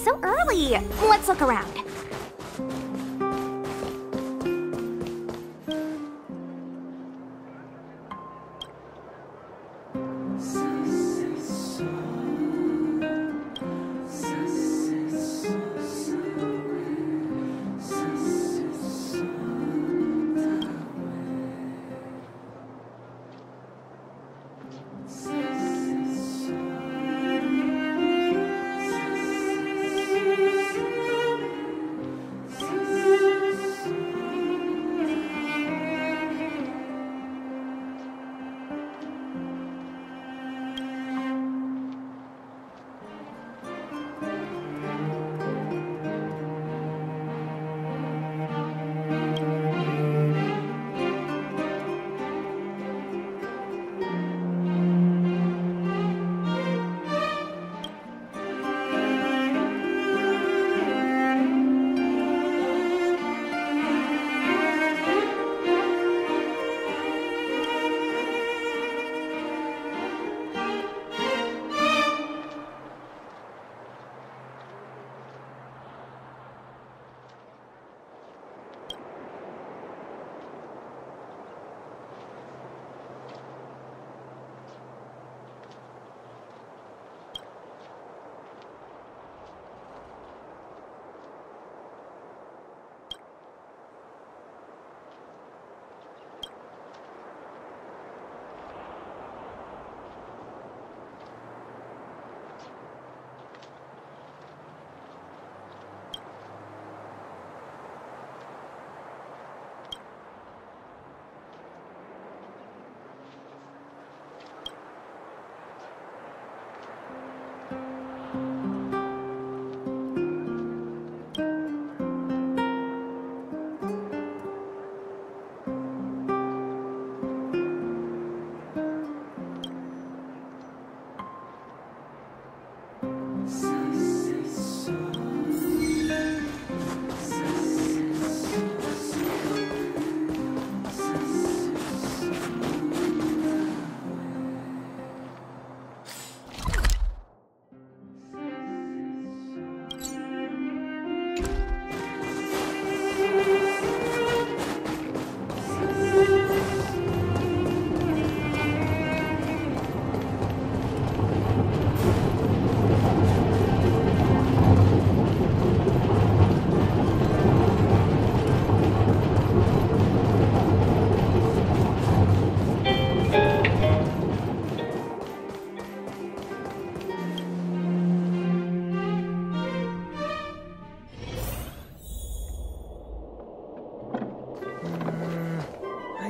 so early. Let's look around.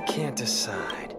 Can't decide.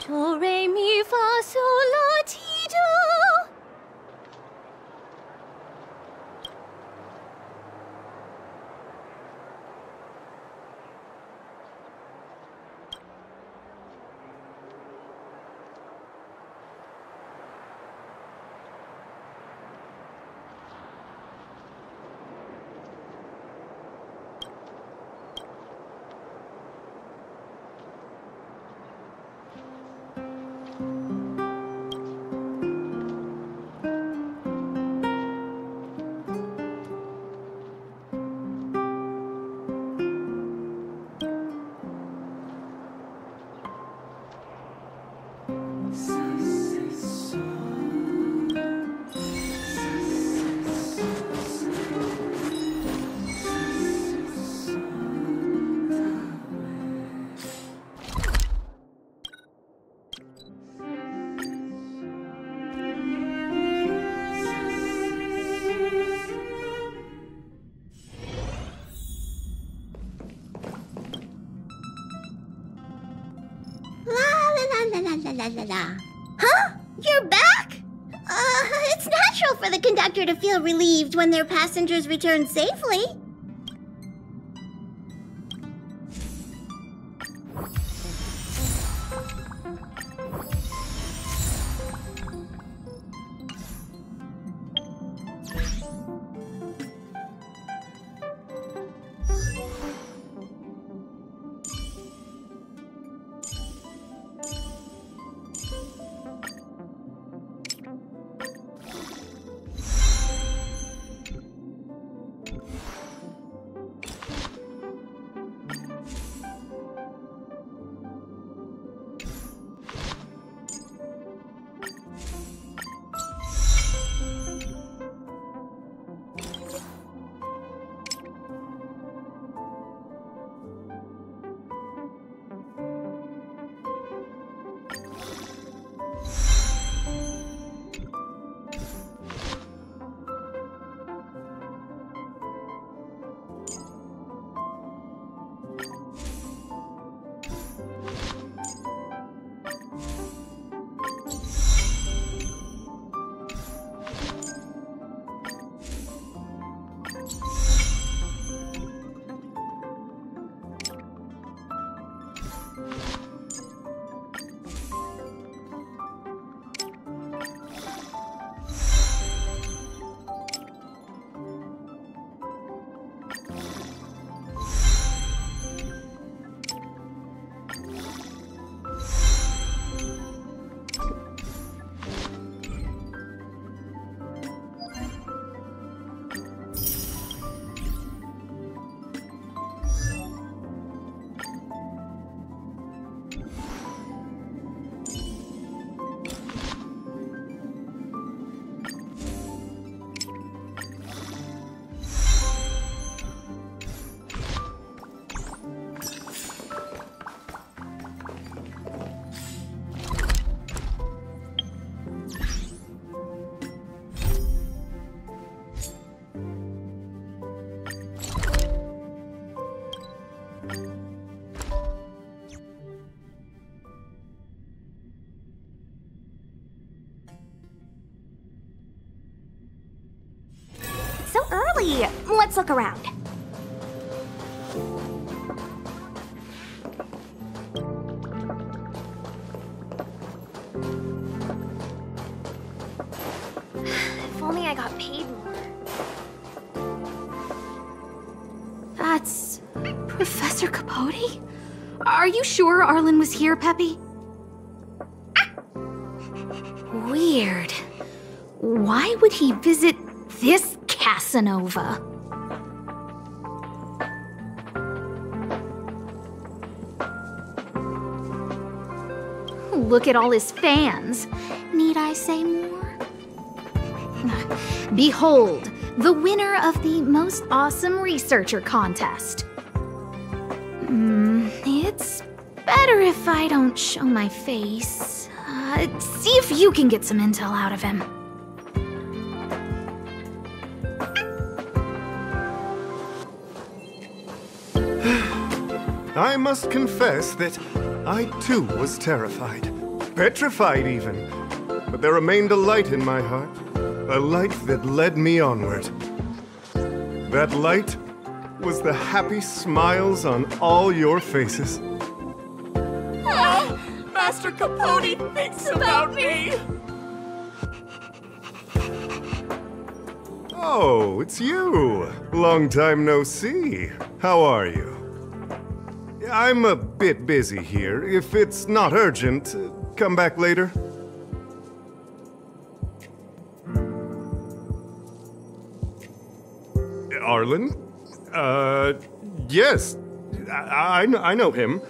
Do, re, mi, fa, sol, la, ti, do. la la la la la. Huh? You're back? It's natural for the conductor to feel relieved when their passengers return safely. So early. Let's look around. If only I got paid more. That's Professor Capote? Are you sure Arlen was here, Peppy? Weird. Why would he visit this Casanova? Look at all his fans. Need I say more? Behold, the winner of the Most Awesome Researcher contest. It's better if I don't show my face. See if you can get some intel out of him. I must confess that I too was terrified. Petrified even. But there remained a light in my heart. A light that led me onward. That light was the happy smiles on all your faces. Master Capote thinks about me! Oh, it's you! Long time no see. How are you? I'm a bit busy here. If it's not urgent, come back later. Arlen? Yes. I know him.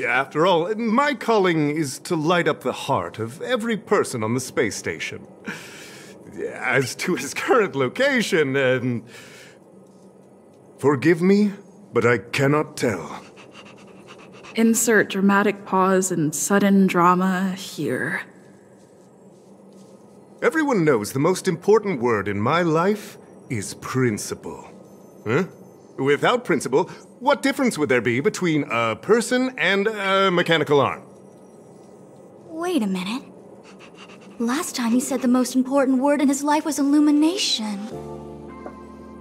After all, my calling is to light up the heart of every person on the space station. As to his current location, forgive me, but I cannot tell. Insert dramatic pause and sudden drama here. Everyone knows the most important word in my life is principle. Huh? Without principle, what difference would there be between a person and a mechanical arm? Wait a minute. Last time he said the most important word in his life was illumination.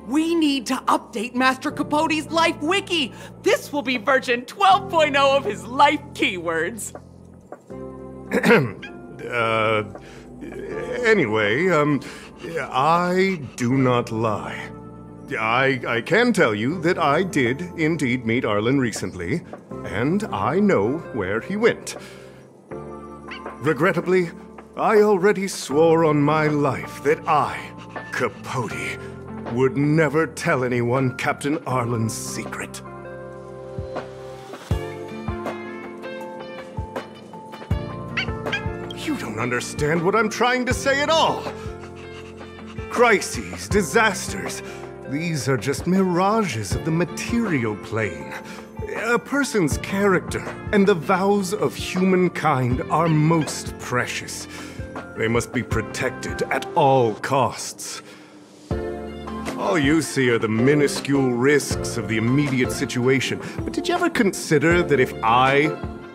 We need to update Master Capote's Life Wiki. This will be version 12.0 of his life keywords. Anyway, I do not lie. I can tell you that I did indeed meet Arlen recently, and I know where he went. Regrettably, I already swore on my life that I, Capote, would never tell anyone Captain Arlen's secret. You don't understand what I'm trying to say at all. Crises, disasters, these are just mirages of the material plane. A person's character and the vows of humankind are most precious. They must be protected at all costs. All you see are the minuscule risks of the immediate situation. But did you ever consider that if I,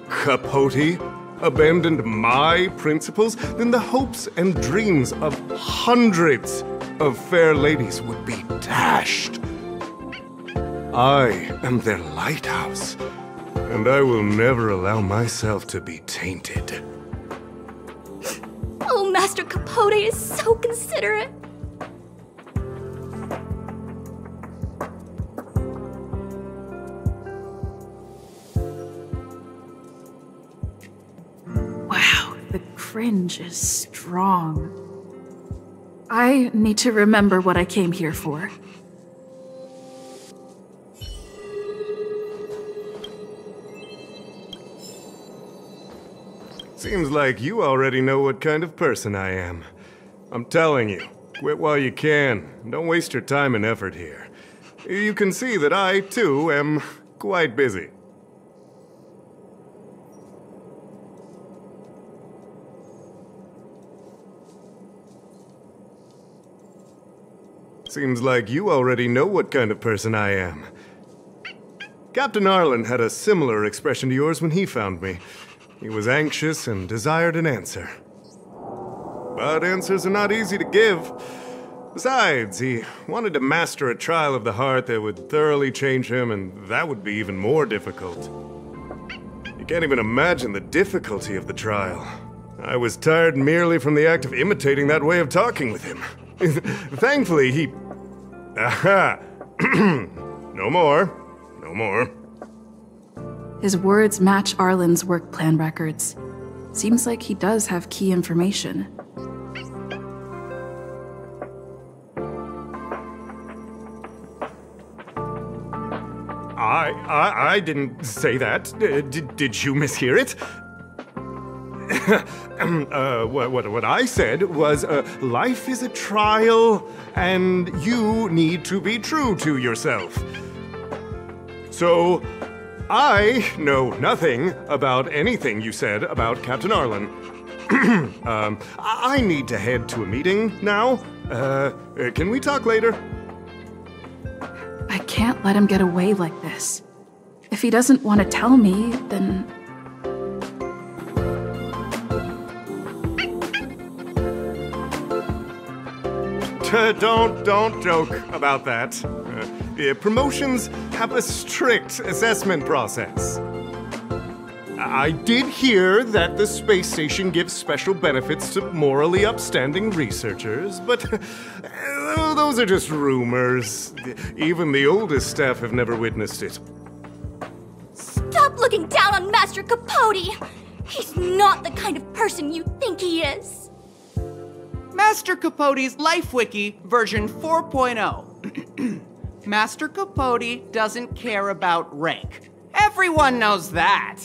Capote, abandoned my principles, then the hopes and dreams of hundreds of fair ladies would be dashed? I am their lighthouse, and I will never allow myself to be tainted. Oh, Master Capote is so considerate. Wow, the cringe is strong. I need to remember what I came here for. Seems like you already know what kind of person I am. I'm telling you, quit while you can. Don't waste your time and effort here. You can see that I, too, am quite busy. Seems like you already know what kind of person I am. Captain Arlen had a similar expression to yours when he found me. He was anxious and desired an answer. But answers are not easy to give. Besides, he wanted to master a trial of the heart that would thoroughly change him, and that would be even more difficult. You can't even imagine the difficulty of the trial. I was tired merely from the act of imitating that way of talking with him. Thankfully, he... Aha! No more. No more. His words match Arlen's work plan records. Seems like he does have key information. I didn't say that. Did you mishear it? What I said was, life is a trial, and you need to be true to yourself. So, I know nothing about anything you said about Captain Arlen. I need to head to a meeting now. Can we talk later? I can't let him get away like this. If he doesn't want to tell me, then... Don't joke about that. Promotions have a strict assessment process. I did hear that the space station gives special benefits to morally upstanding researchers, but those are just rumors. Even the oldest staff have never witnessed it. Stop looking down on Master Capote! He's not the kind of person you think he is. Master Capote's Life Wiki version 4.0. Master Capote doesn't care about rank. Everyone knows that.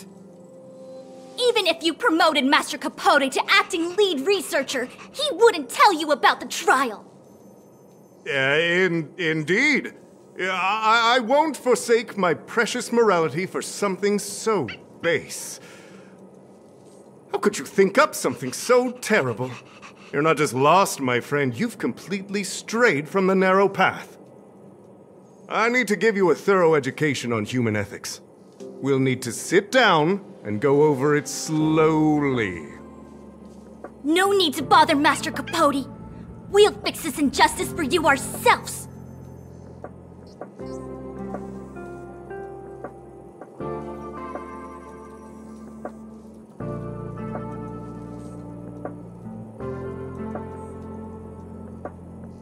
Even if you promoted Master Capote to acting lead researcher, he wouldn't tell you about the trial. Indeed. I won't forsake my precious morality for something so base. How could you think up something so terrible? You're not just lost, my friend, you've completely strayed from the narrow path. I need to give you a thorough education on human ethics. We'll need to sit down and go over it slowly. No need to bother Master Capote. We'll fix this injustice for you ourselves.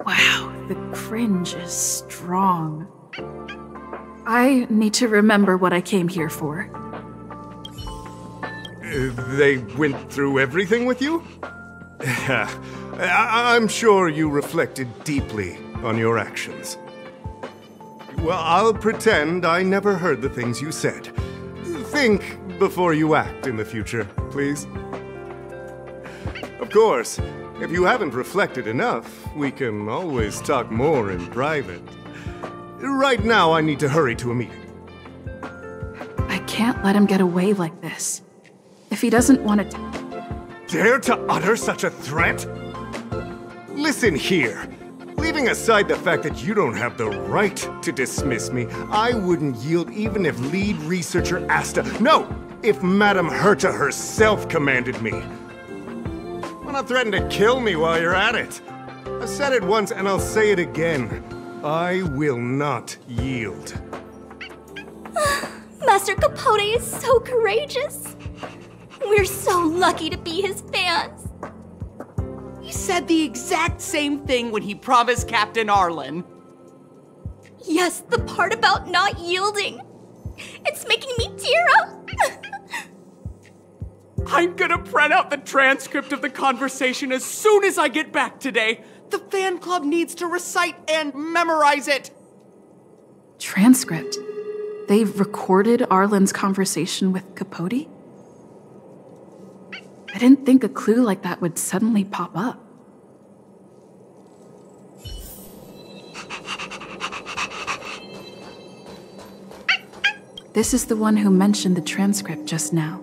Wow, the cringe is strong. I need to remember what I came here for. They went through everything with you? I'm sure you reflected deeply on your actions. Well, I'll pretend I never heard the things you said. Think before you act in the future, please. Of course, if you haven't reflected enough, we can always talk more in private. Right now, I need to hurry to a meeting. I can't let him get away like this. If he doesn't want to... Dare to utter such a threat? Listen here. Leaving aside the fact that you don't have the right to dismiss me, I wouldn't yield even if lead researcher Asta... No! If Madame Herta herself commanded me. Why not threaten to kill me while you're at it? I've said it once and I'll say it again. I will not yield. Master Capote is so courageous. We're so lucky to be his fans. He said the exact same thing when he promised Captain Arlen. Yes, the part about not yielding. It's making me tear up. I'm gonna print out the transcript of the conversation as soon as I get back today. The fan club needs to recite and memorize it. Transcript? They recorded Arlen's conversation with Capote? I didn't think a clue like that would suddenly pop up. This is the one who mentioned the transcript just now.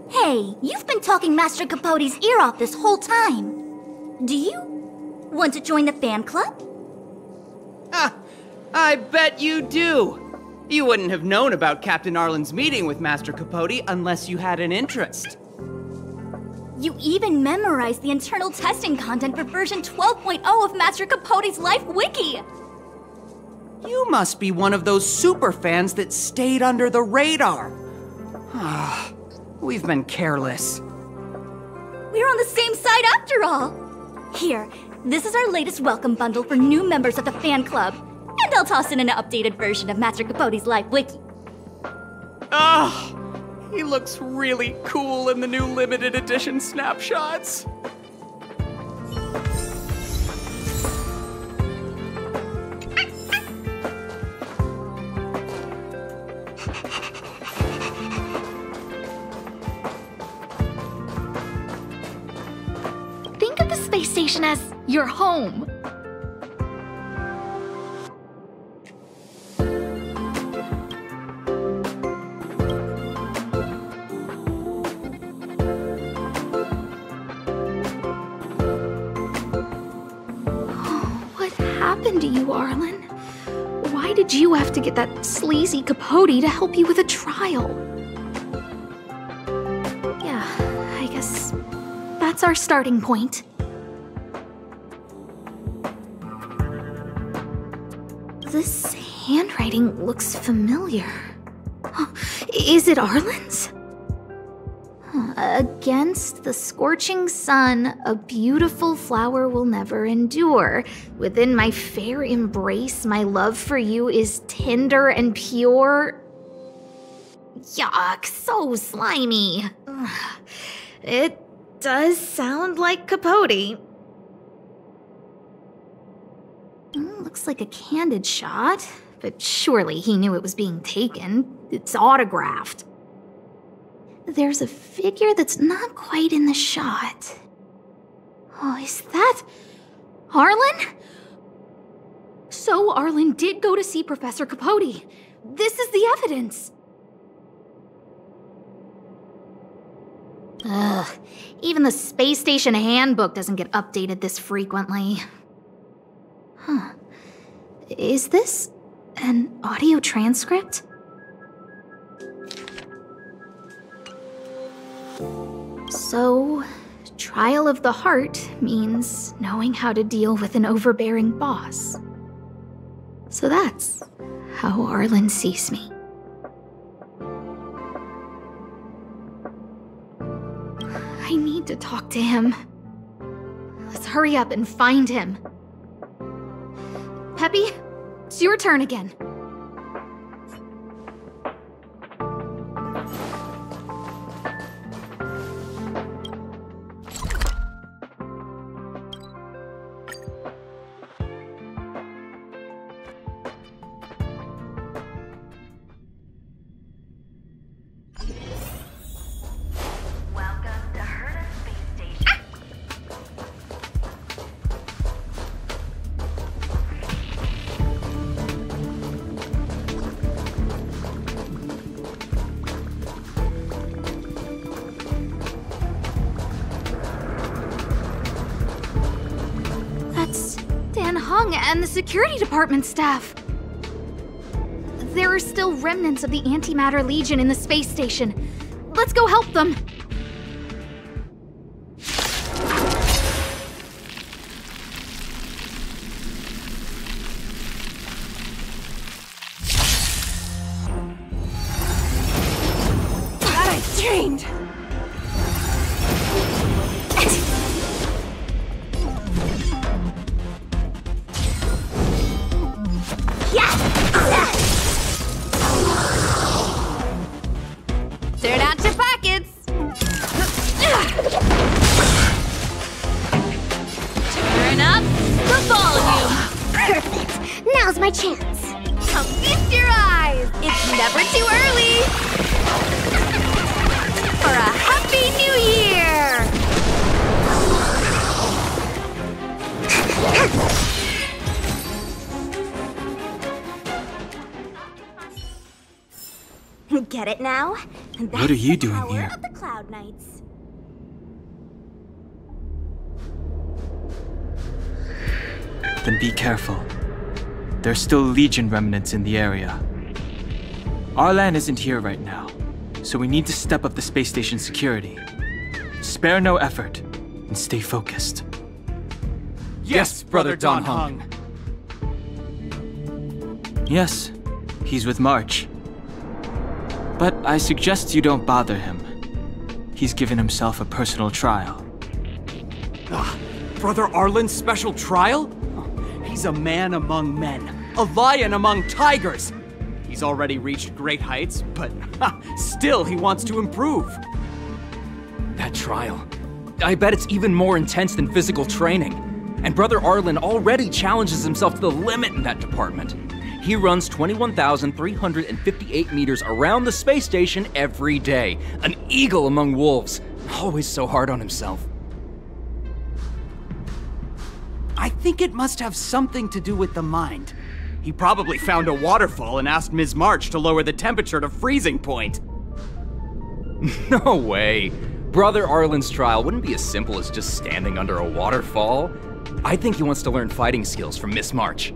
Hey, you've been talking Master Capote's ear off this whole time. Do you want to join the fan club? I bet you do. You wouldn't have known about Captain Arlen's meeting with Master Capote unless you had an interest. You even memorized the internal testing content for version 12.0 of Master Capote's Life Wiki. You must be one of those super fans that stayed under the radar. We've been careless. We're on the same side after all. Here, this is our latest welcome bundle for new members of the fan club. And I'll toss in an updated version of Master Capote's Life Wiki. He looks really cool in the new limited edition snapshots. Think of the space station as your home. What happened to you, Arlen? Why did you have to get that sleazy Capote to help you with a trial? Yeah, I guess that's our starting point. This handwriting looks familiar. Is it Arlen's? Against the scorching sun, a beautiful flower will never endure. Within my fair embrace, my love for you is tender and pure. Yuck, so slimy. It does sound like Capote. Looks like a candid shot, but surely he knew it was being taken. It's autographed. There's a figure that's not quite in the shot. Oh, is that Arlen? So Arlen did go to see Professor Capote. This is the evidence. Ugh, even the space station handbook doesn't get updated this frequently. Huh. Is this an audio transcript? So, trial of the heart means knowing how to deal with an overbearing boss. So that's how Arlen sees me. I need to talk to him. Let's hurry up and find him. Peppy, it's your turn again. And the security department staff. There are still remnants of the Antimatter Legion in the space station. Let's go help them. That I chained! Turn out your pockets! Turn up the volume! Perfect. Now's my chance. Now feast your eyes! It's never too early! For a Happy New Year! Get it now? What are you doing here? Of the Cloud Knights. Then be careful. There's still Legion remnants in the area. Arlan isn't here right now, so we need to step up the space station security. Spare no effort, and stay focused. Yes, Brother Don Hung. Yes, he's with March. But I suggest you don't bother him. He's given himself a personal trial. Brother Arlen's special trial? He's a man among men, a lion among tigers. He's already reached great heights, but still he wants to improve. That trial. I bet it's even more intense than physical training. And Brother Arlen already challenges himself to the limit in that department. He runs 21,358 meters around the space station every day. An eagle among wolves. Always so hard on himself. I think it must have something to do with the mind. He probably found a waterfall and asked Ms. March to lower the temperature to freezing point. No way. Brother Arlen's trial wouldn't be as simple as just standing under a waterfall. I think he wants to learn fighting skills from Miss March.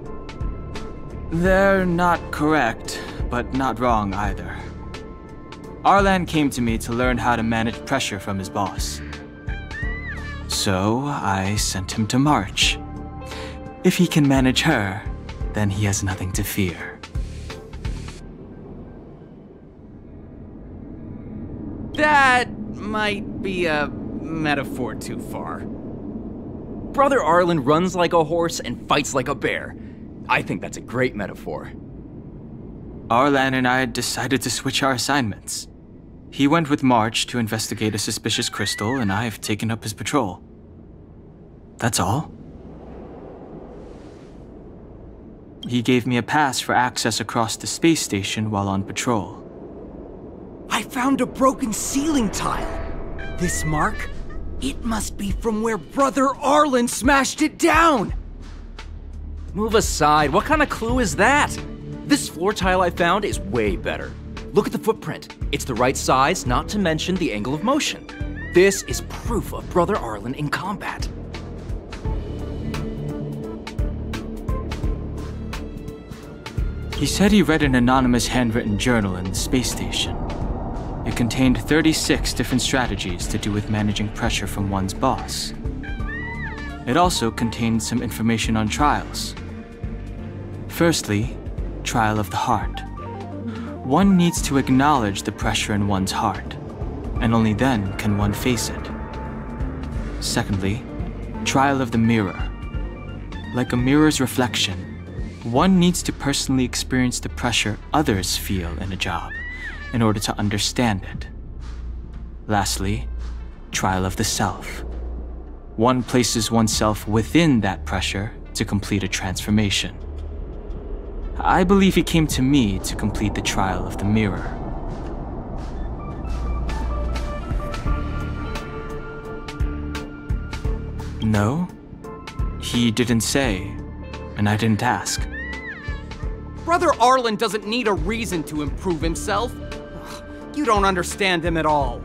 They're not correct, but not wrong either. Arlan came to me to learn how to manage pressure from his boss. So I sent him to March. If he can manage her, then he has nothing to fear. That might be a metaphor too far. Brother Arlen runs like a horse and fights like a bear. I think that's a great metaphor. Arlan and I decided to switch our assignments. He went with March to investigate a suspicious crystal, and I've taken up his patrol. That's all. He gave me a pass for access across the space station while on patrol. I found a broken ceiling tile. This mark? It must be from where Brother Arlen smashed it down! Move aside. What kind of clue is that? This floor tile I found is way better. Look at the footprint. It's the right size, not to mention the angle of motion. This is proof of Brother Arlen in combat. He said he read an anonymous handwritten journal in the space station. It contained 36 different strategies to do with managing pressure from one's boss. It also contained some information on trials. Firstly, trial of the heart. One needs to acknowledge the pressure in one's heart, and only then can one face it. Secondly, trial of the mirror. Like a mirror's reflection, one needs to personally experience the pressure others feel in a job in order to understand it. Lastly, trial of the self. One places oneself within that pressure to complete a transformation. I believe he came to me to complete the trial of the mirror. No, he didn't say, and I didn't ask. Brother Arlen doesn't need a reason to improve himself. You don't understand him at all.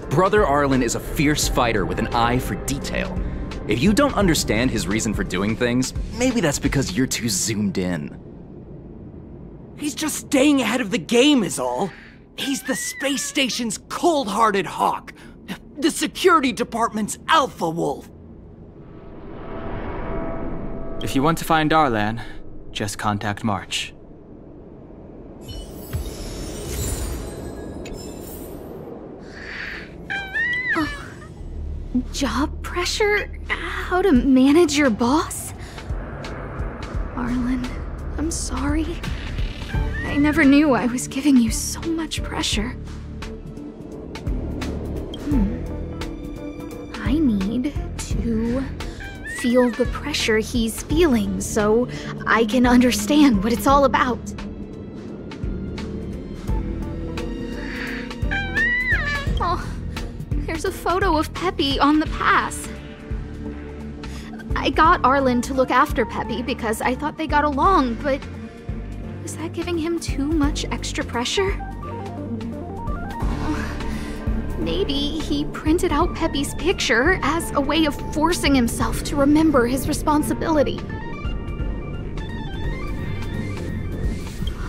Brother Arlen is a fierce fighter with an eye for detail. If you don't understand his reason for doing things, maybe that's because you're too zoomed in. He's just staying ahead of the game is all. He's the space station's cold-hearted hawk. The security department's alpha wolf. If you want to find Arlan, just contact March. Job pressure? How to manage your boss? Arlen, I'm sorry. I never knew I was giving you so much pressure. I need to feel the pressure he's feeling so I can understand what it's all about. Oh, there's a photo of Peppy on the pass. I got Arlen to look after Peppy because I thought they got along, but was that giving him too much extra pressure? Maybe he printed out Peppy's picture as a way of forcing himself to remember his responsibility.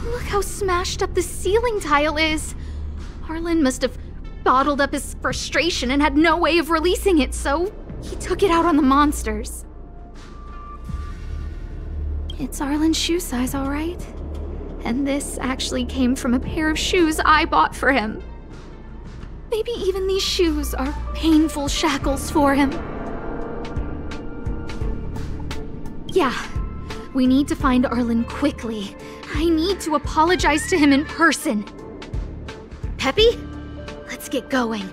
Look how smashed up the ceiling tile is. Arlen must have bottled up his frustration and had no way of releasing it, so he took it out on the monsters. It's Arlen's shoe size, all right? And this actually came from a pair of shoes I bought for him. Maybe even these shoes are painful shackles for him. Yeah, we need to find Arlen quickly. I need to apologize to him in person. Peppy, let's get going.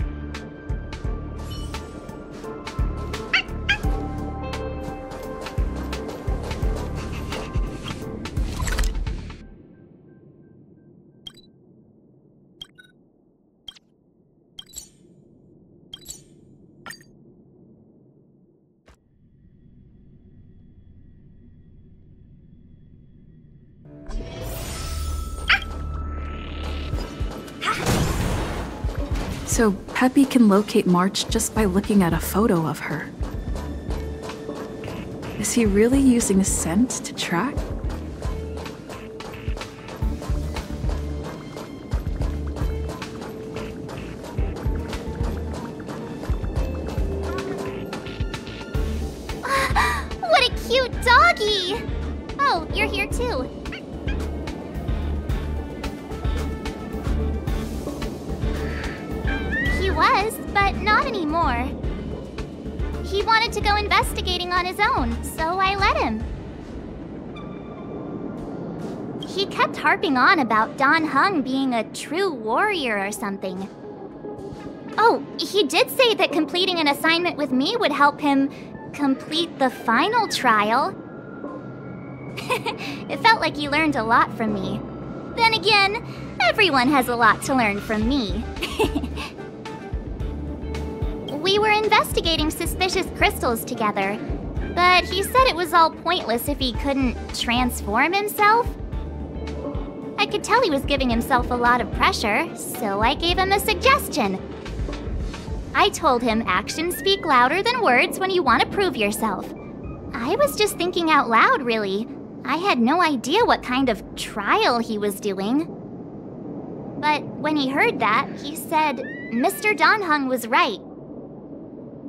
So Peppy can locate March just by looking at a photo of her. Is he really using scent to track? What a cute doggy! Oh, you're here too. He was, but not anymore. He wanted to go investigating on his own, so I let him. He kept harping on about Don Hung being a true warrior or something. Oh, he did say that completing an assignment with me would help him complete the final trial. It felt like he learned a lot from me. Then again, everyone has a lot to learn from me. We were investigating suspicious crystals together, but he said it was all pointless if he couldn't transform himself. I could tell he was giving himself a lot of pressure, so I gave him a suggestion. I told him actions speak louder than words when you want to prove yourself. I was just thinking out loud, really. I had no idea what kind of trial he was doing. But when he heard that, he said Mr. Donhung was right.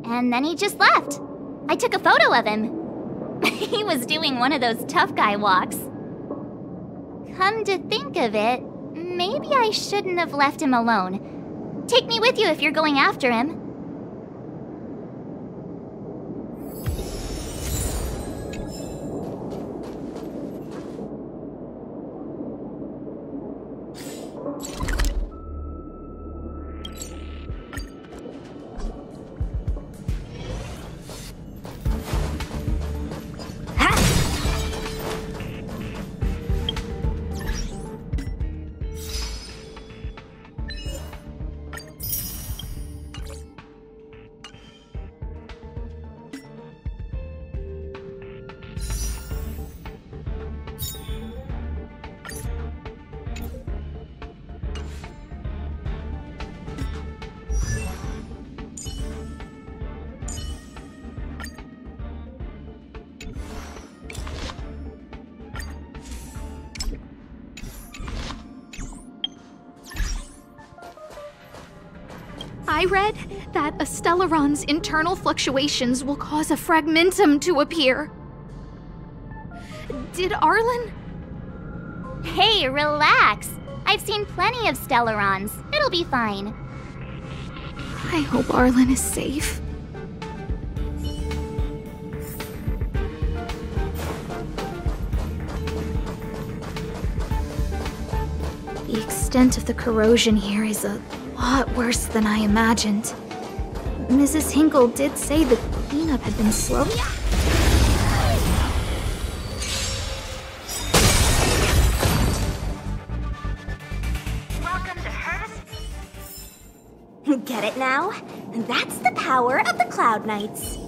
And then he just left. I took a photo of him. He was doing one of those tough guy walks. Come to think of it, maybe I shouldn't have left him alone. Take me with you if you're going after him. I read that a Stellaron's internal fluctuations will cause a fragmentum to appear. Did Arlen? Hey, relax. I've seen plenty of Stellarons. It'll be fine. I hope Arlen is safe. The extent of the corrosion here is a lot worse than I imagined. Mrs. Hinkle did say the cleanup had been slow. Welcome to Hers. Get it now? That's the power of the Cloud Knights.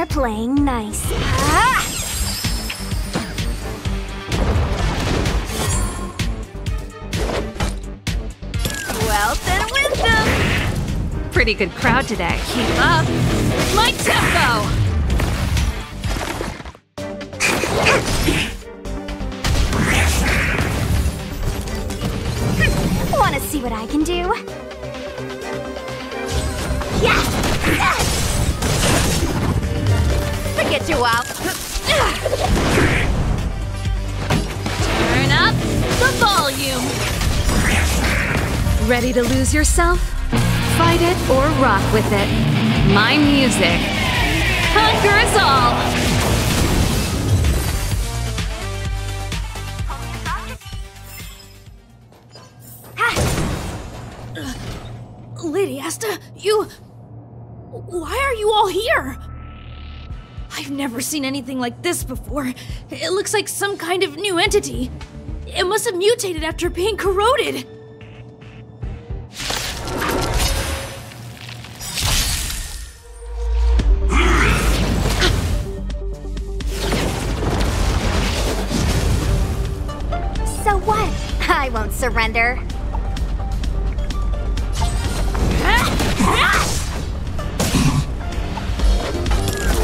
Playing nice. Wealth and wisdom. Pretty good crowd today. Keep up. My tempo! Wanna see what I can do? Yeah! Get you out. Turn up the volume. Ready to lose yourself? Fight it or rock with it. My music conquers all. Lady Asta, you... Why are you all here? I've never seen anything like this before. It looks like some kind of new entity. It must have mutated after being corroded. So what? I won't surrender.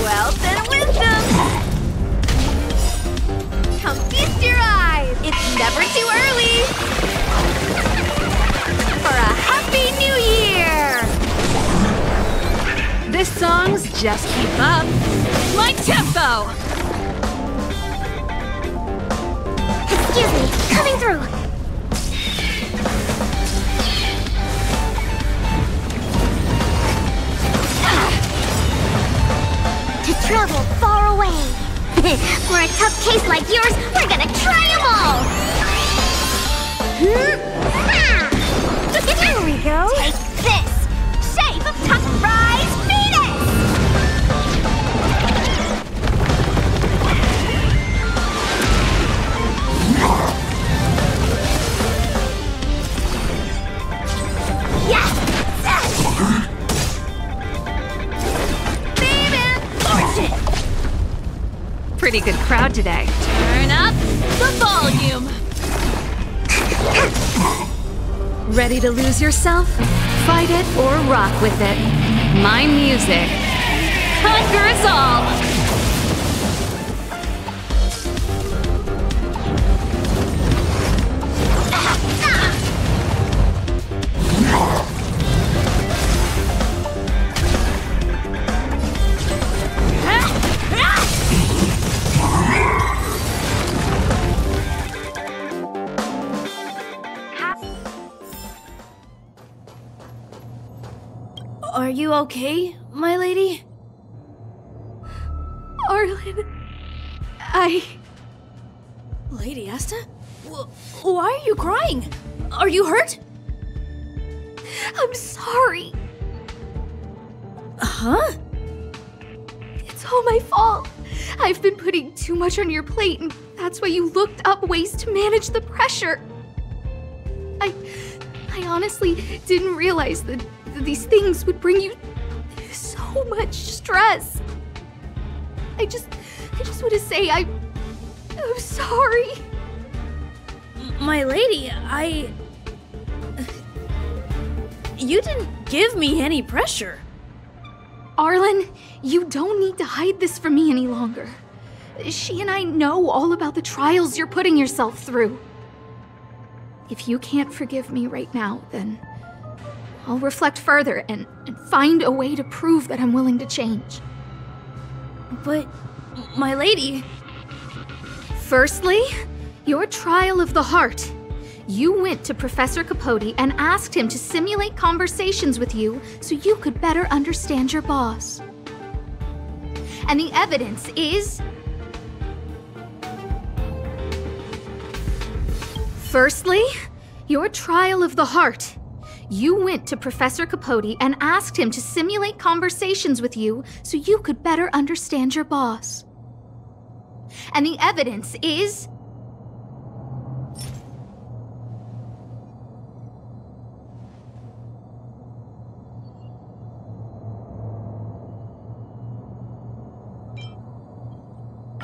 Wealth and wisdom! Come feast your eyes! It's never too early! For a happy new year! This song's Just Keep Up. My tempo! Excuse me, coming through! Travel far away. For a tough case like yours, we're gonna try them all. Here we go. Take this. Shape of Tuck Rise Venus. pretty good crowd today. Turn up the volume. Ready to lose yourself? Fight it or rock with it. My music conquers all! Are you okay, my lady? Arlen, Lady Asta? Why are you crying? Are you hurt? I'm sorry. Huh? It's all my fault. I've been putting too much on your plate, and that's why you looked up ways to manage the pressure. I honestly didn't realize that these things would bring you so much stress. I just want to say I'm sorry. My lady, You didn't give me any pressure. Arlen, you don't need to hide this from me any longer. She and I know all about the trials you're putting yourself through. If you can't forgive me right now, then I'll reflect further and find a way to prove that I'm willing to change. But, my lady... Firstly, your trial of the heart. You went to Professor Capote and asked him to simulate conversations with you so you could better understand your boss. And the evidence is... Firstly, your trial of the heart. You went to Professor Capote and asked him to simulate conversations with you so you could better understand your boss. And the evidence is...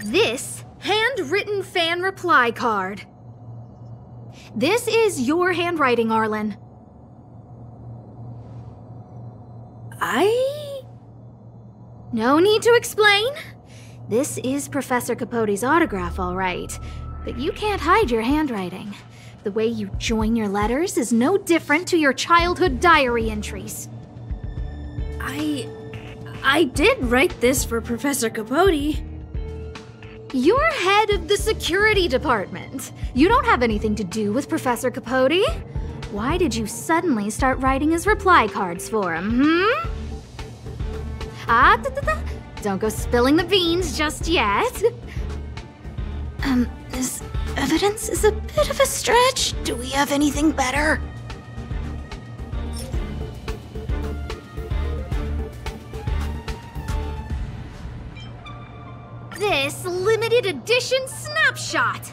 this handwritten fan reply card. This is your handwriting, Arlen. No need to explain. This is Professor Capote's autograph, all right. But you can't hide your handwriting. The way you join your letters is no different to your childhood diary entries. I did write this for Professor Capote. You're head of the security department. You don't have anything to do with Professor Capote. Why did you suddenly start writing his reply cards for him, Don't go spilling the beans just yet. This evidence is a bit of a stretch. Do we have anything better? This limited edition snapshot.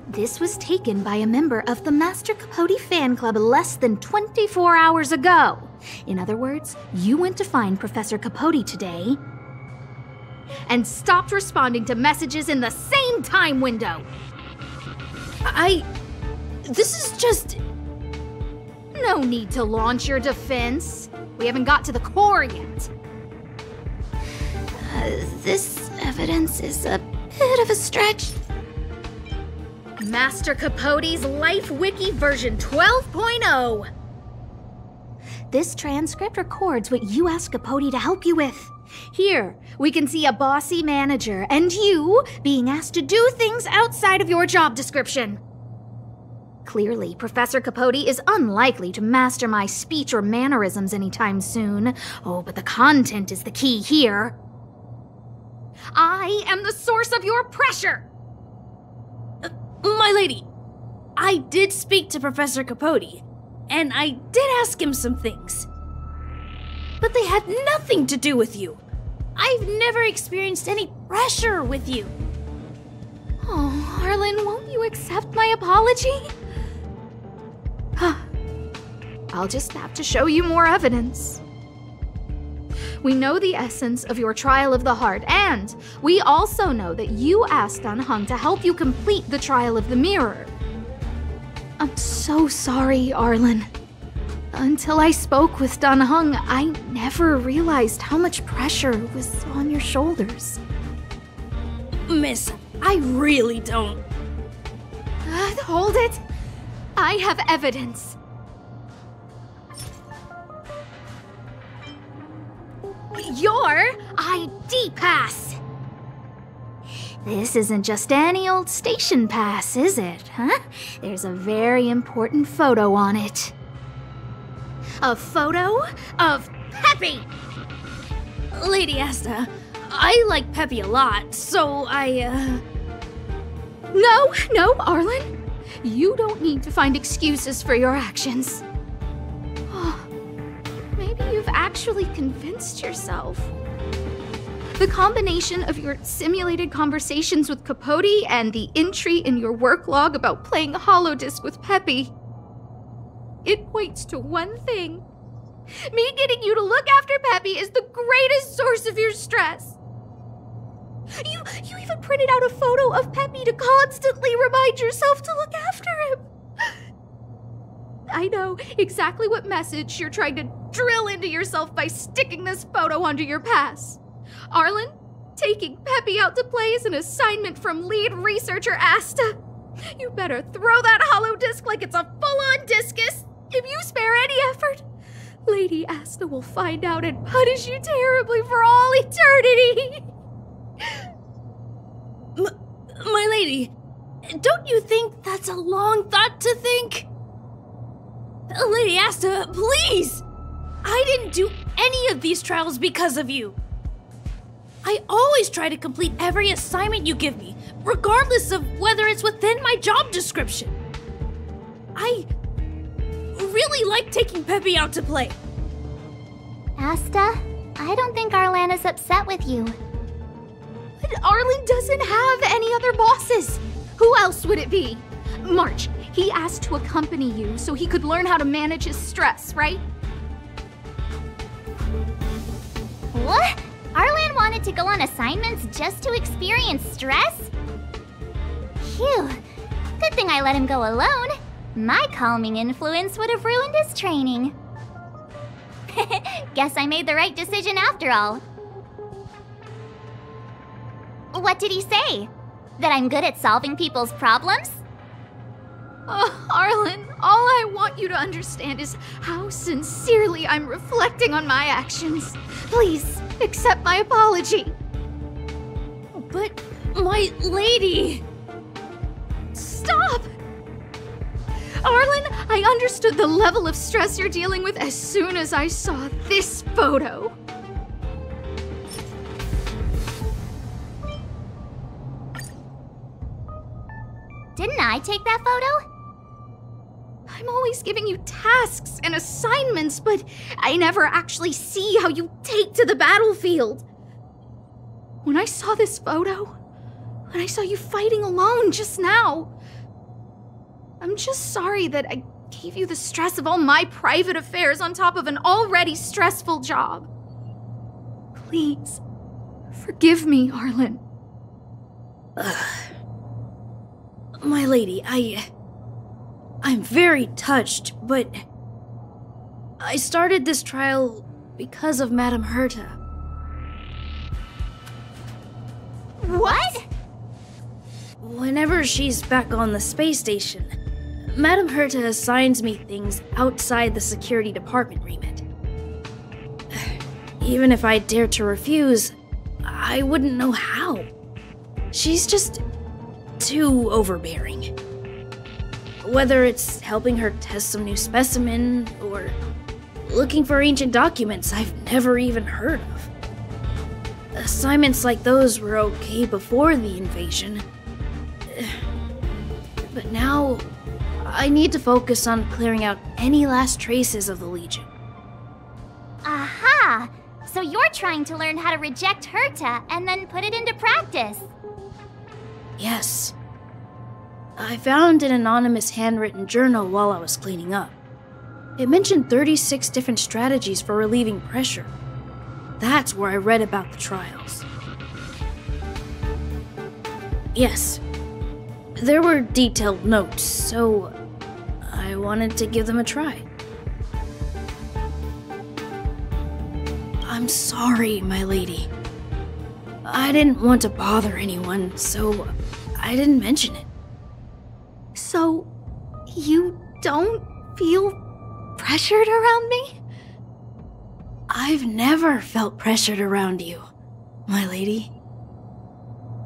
This was taken by a member of the Master Capote fan club less than 24 hours ago. In other words, you went to find Professor Capote today and stopped responding to messages in the same time window. This is just... No need to launch your defense. We haven't got to the core yet. This evidence is a bit of a stretch. Master Capote's Life Wiki version 12.0. This transcript records what you asked Capote to help you with. Here, we can see a bossy manager and you being asked to do things outside of your job description. Clearly, Professor Capote is unlikely to master my speech or mannerisms anytime soon. Oh, but the content is the key here. I am the source of your pressure! My lady, I did speak to Professor Capote, and I did ask him some things. But they had nothing to do with you. I've never experienced any pressure with you. Oh, Arlen, won't you accept my apology? I'll just have to show you more evidence. We know the essence of your trial of the heart, and we also know that you asked Dan Heng to help you complete the trial of the mirror. I'm so sorry, Arlen. Until I spoke with Dan Heng, I never realized how much pressure was on your shoulders. Miss, I really don't. Hold it. I have evidence. Your ID pass. This isn't just any old station pass, is it, huh? There's a very important photo on it. A photo of Peppy! Lady Asta, I like Peppy a lot, so No, Arlen. You don't need to find excuses for your actions. Maybe you've actually convinced yourself. The combination of your simulated conversations with Capote and the entry in your work log about playing holodisc with Peppy, it points to one thing. Me getting you to look after Peppy is the greatest source of your stress. You even printed out a photo of Peppy to constantly remind yourself to look after him. I know exactly what message you're trying to drill into yourself by sticking this photo onto your pass. Arlen, taking Peppy out to play is an assignment from lead researcher Asta. You better throw that holodisc like it's a full-on discus. If you spare any effort, Lady Asta will find out and punish you terribly for all eternity. My lady, don't you think that's a long thought to think? Lady Asta, please! I didn't do any of these trials because of you. I always try to complete every assignment you give me, regardless of whether it's within my job description. I really like taking Peppy out to play. Asta, I don't think Arlan is upset with you. But Arlen doesn't have any other bosses. Who else would it be? March, he asked to accompany you so he could learn how to manage his stress, right? What? Arlan wanted to go on assignments just to experience stress? Phew. Good thing I let him go alone. My calming influence would have ruined his training. Guess I made the right decision after all. What did he say? That I'm good at solving people's problems? Oh, Arlen, all I want you to understand is how sincerely I'm reflecting on my actions. Please, accept my apology. But, my lady... Stop! Arlen, I understood the level of stress you're dealing with as soon as I saw this photo. Didn't I take that photo? I'm always giving you tasks and assignments, but I never actually see how you take to the battlefield. When I saw this photo, when I saw you fighting alone just now, I'm just sorry that I gave you the stress of all my private affairs on top of an already stressful job. Please, forgive me, Arlen. My lady, I'm very touched, but I started this trial because of Madame Herta. What? Whenever she's back on the space station, Madame Herta assigns me things outside the security department remit. Even if I dared to refuse, I wouldn't know how. She's just too overbearing. Whether it's helping her test some new specimen, or looking for ancient documents I've never even heard of. Assignments like those were okay before the invasion. But now, I need to focus on clearing out any last traces of the Legion. Aha! So you're trying to learn how to reject Herta and then put it into practice. Yes. I found an anonymous handwritten journal while I was cleaning up. It mentioned 36 different strategies for relieving pressure. That's where I read about the trials. Yes, there were detailed notes, so I wanted to give them a try. I'm sorry, my lady. I didn't want to bother anyone, so I didn't mention it. So, you don't feel pressured around me? I've never felt pressured around you, my lady.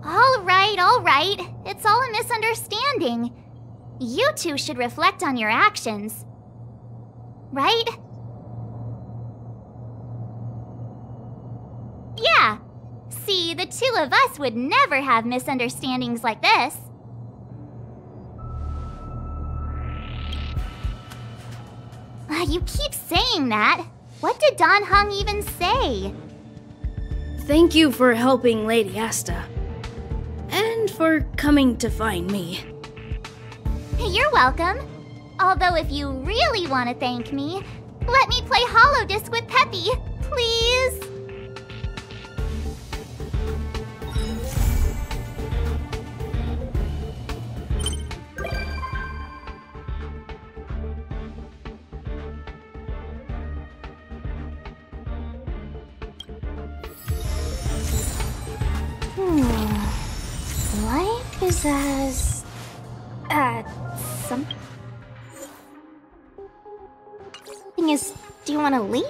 All right. It's all a misunderstanding. You two should reflect on your actions. Right? Yeah. See, the two of us would never have misunderstandings like this. You keep saying that. What did Don Hung even say? Thank you for helping Lady Asta. And for coming to find me. You're welcome. Although if you really want to thank me, let me play Hollow Disc with Peppy, please. Life is as... something is... Do you want to leave?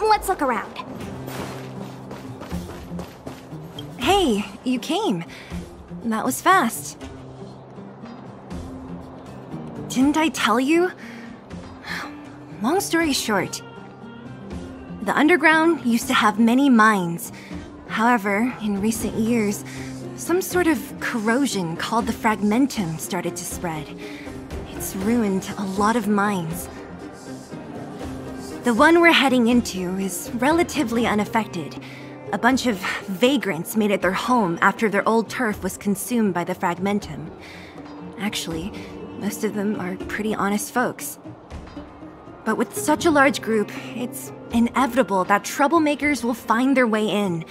Let's look around. Hey, you came. That was fast. Didn't I tell you? Long story short, the underground used to have many mines. However, in recent years, some sort of corrosion called the fragmentum started to spread. It's ruined a lot of mines. The one we're heading into is relatively unaffected. A bunch of vagrants made it their home after their old turf was consumed by the fragmentum. Actually, most of them are pretty honest folks. But with such a large group, it's inevitable that troublemakers will find their way in.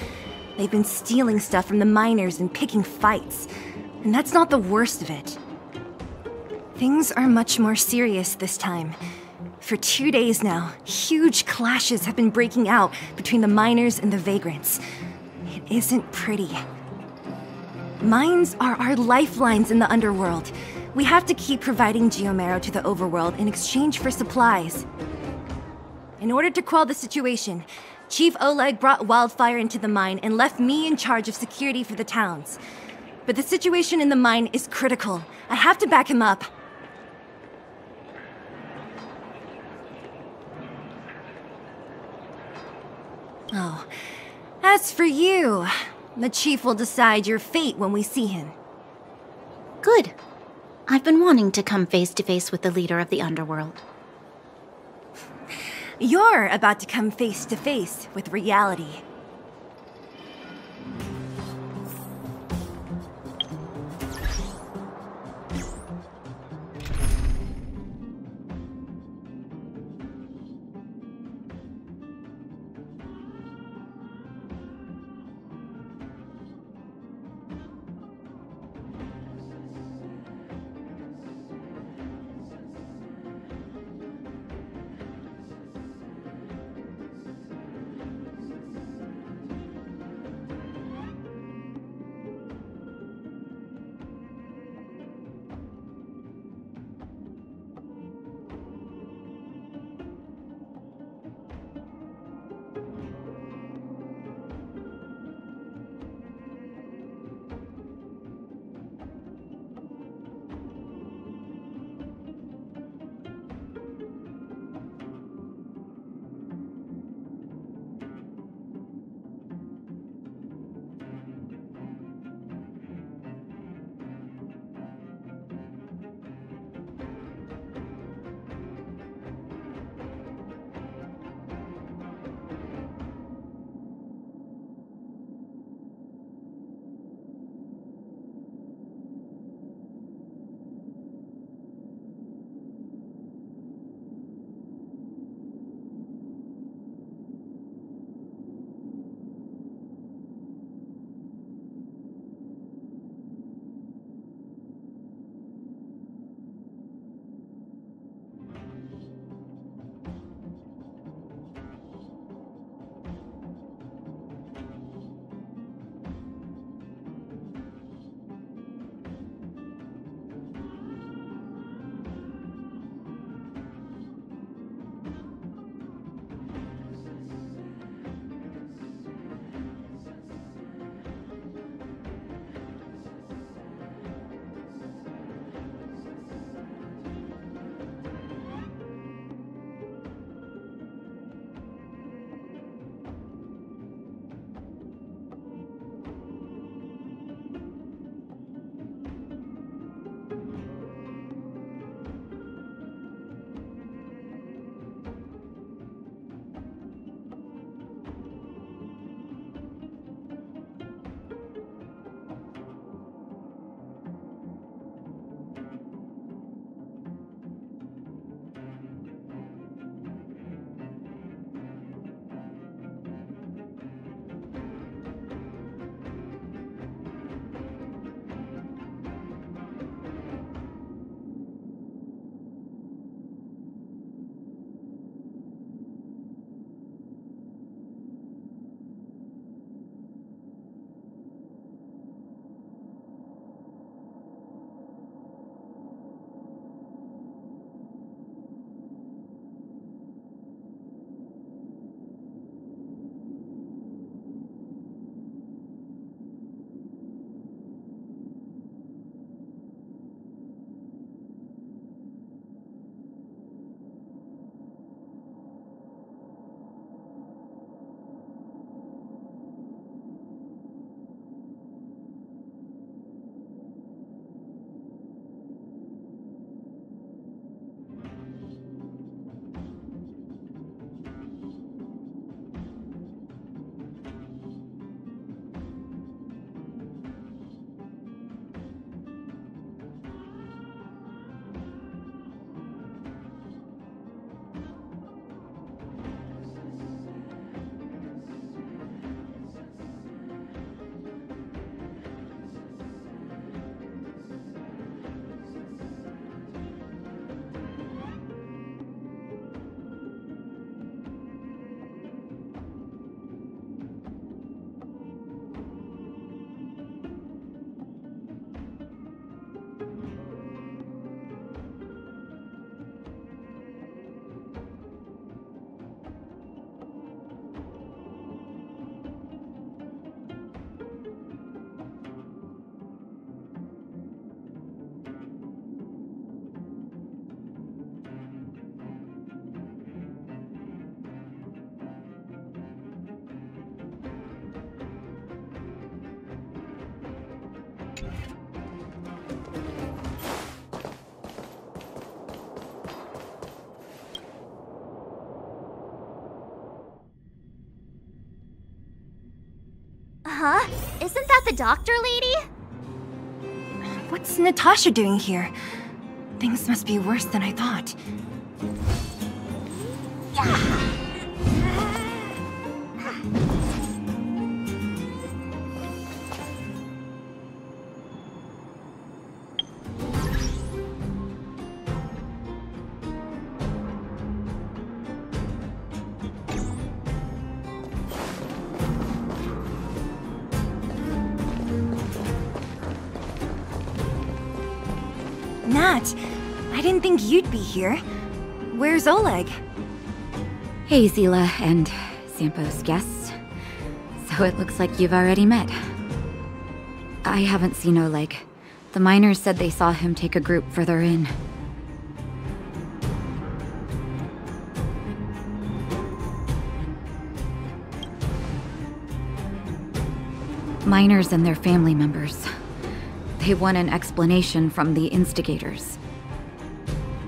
They've been stealing stuff from the miners and picking fights. And that's not the worst of it. Things are much more serious this time. For 2 days now, huge clashes have been breaking out between the miners and the vagrants. It isn't pretty. Mines are our lifelines in the underworld. We have to keep providing Geomero to the overworld in exchange for supplies. In order to quell the situation, Chief Oleg brought wildfire into the mine and left me in charge of security for the towns. But the situation in the mine is critical. I have to back him up. Oh, as for you, the Chief will decide your fate when we see him. Good. I've been wanting to come face to face with the leader of the underworld. You're about to come face to face with reality. Huh? Isn't that the doctor lady? What's Natasha doing here? Things must be worse than I thought. Nat, I didn't think you'd be here. Where's Oleg? Hey, Zila and Sampo's guests. So it looks like you've already met. I haven't seen Oleg. The miners said they saw him take a group further in. Miners and their family members. They want an explanation from the instigators.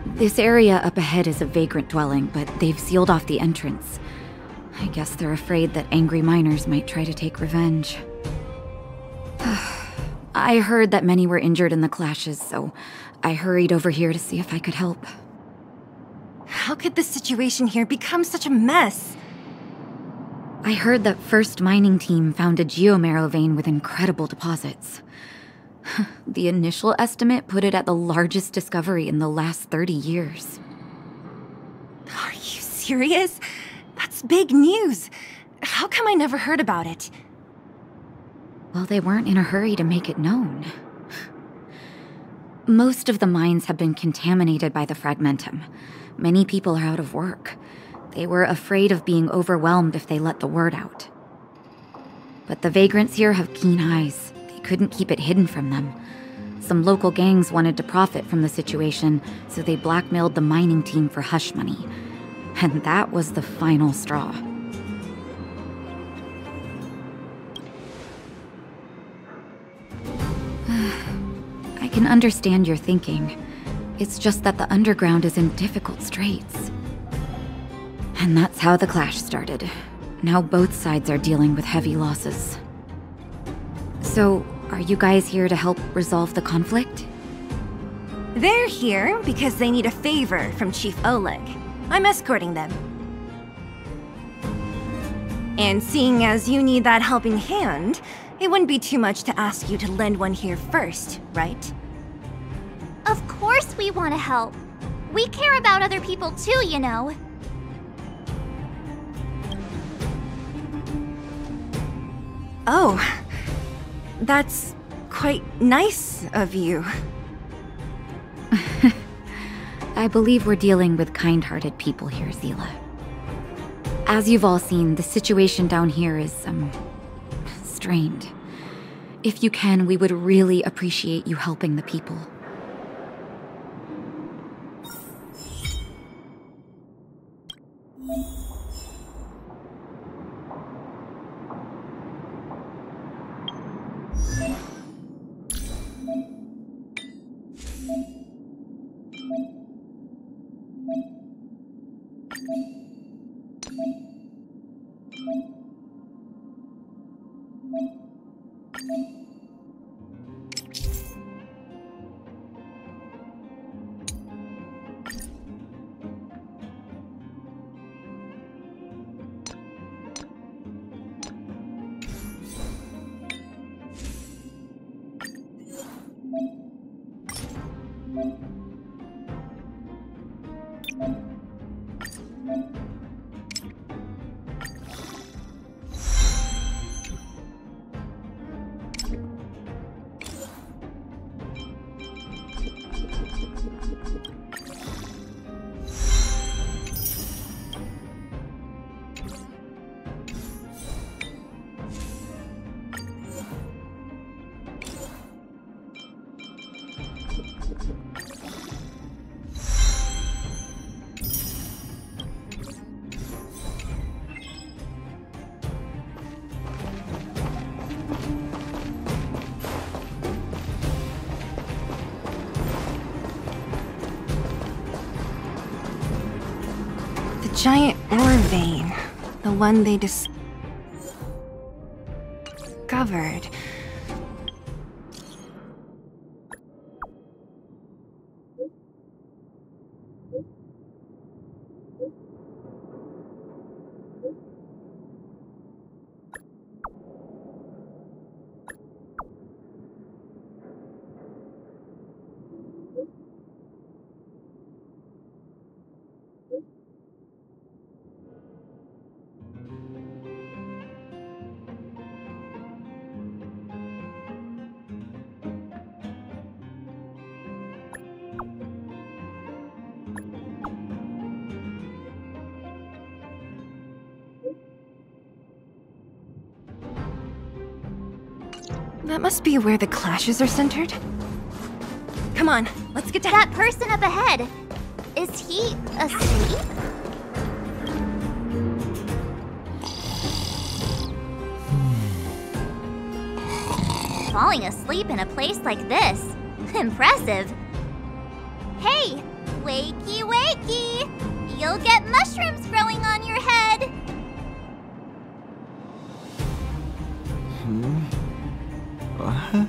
This area up ahead is a vagrant dwelling, but they've sealed off the entrance. I guess they're afraid that angry miners might try to take revenge. I heard that many were injured in the clashes, so I hurried over here to see if I could help. How could the situation here become such a mess? I heard that First Mining Team found a geomarrow vein with incredible deposits. The initial estimate put it at the largest discovery in the last 30 years. Are you serious? That's big news. How come I never heard about it? Well, they weren't in a hurry to make it known. Most of the mines have been contaminated by the fragmentum. Many people are out of work. They were afraid of being overwhelmed if they let the word out. But the vagrants here have keen eyes. Couldn't keep it hidden from them. Some local gangs wanted to profit from the situation, so they blackmailed the mining team for hush money. And that was the final straw. I can understand your thinking. It's just that the underground is in difficult straits. And that's how the clash started. Now both sides are dealing with heavy losses. So, are you guys here to help resolve the conflict? They're here because they need a favor from Chief Oleg. I'm escorting them. And seeing as you need that helping hand, it wouldn't be too much to ask you to lend one here first, right? Of course we want to help. We care about other people too, you know. Oh, that's quite nice of you. I believe we're dealing with kind-hearted people here, Zila. As you've all seen, the situation down here is, strained. If you can, we would really appreciate you helping the people. Giant ore vein. The one they discovered. That must be where the clashes are centered. Come on, let's get to That person up ahead. Is he asleep? Falling asleep in a place like this. Impressive. Hey, wakey wakey! You'll get mushrooms growing on your head. What?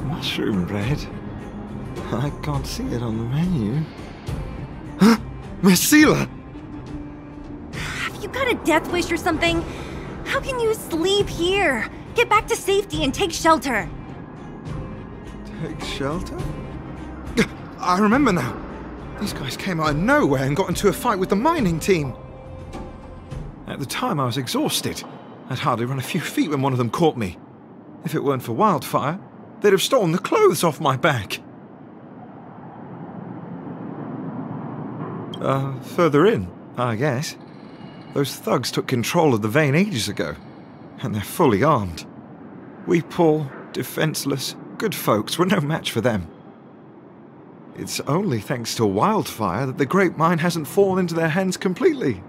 Mushroom bread? I can't see it on the menu. Huh? Messila! Have you got a death wish or something? How can you sleep here? Get back to safety and take shelter. Take shelter? I remember now. These guys came out of nowhere and got into a fight with the mining team. At the time, I was exhausted. I'd hardly run a few feet when one of them caught me. If it weren't for Wildfire, they'd have stolen the clothes off my back. Further in, I guess. Those thugs took control of the vein ages ago, and they're fully armed. We poor, defenseless, good folks were no match for them. It's only thanks to Wildfire that the Great Mine hasn't fallen into their hands completely.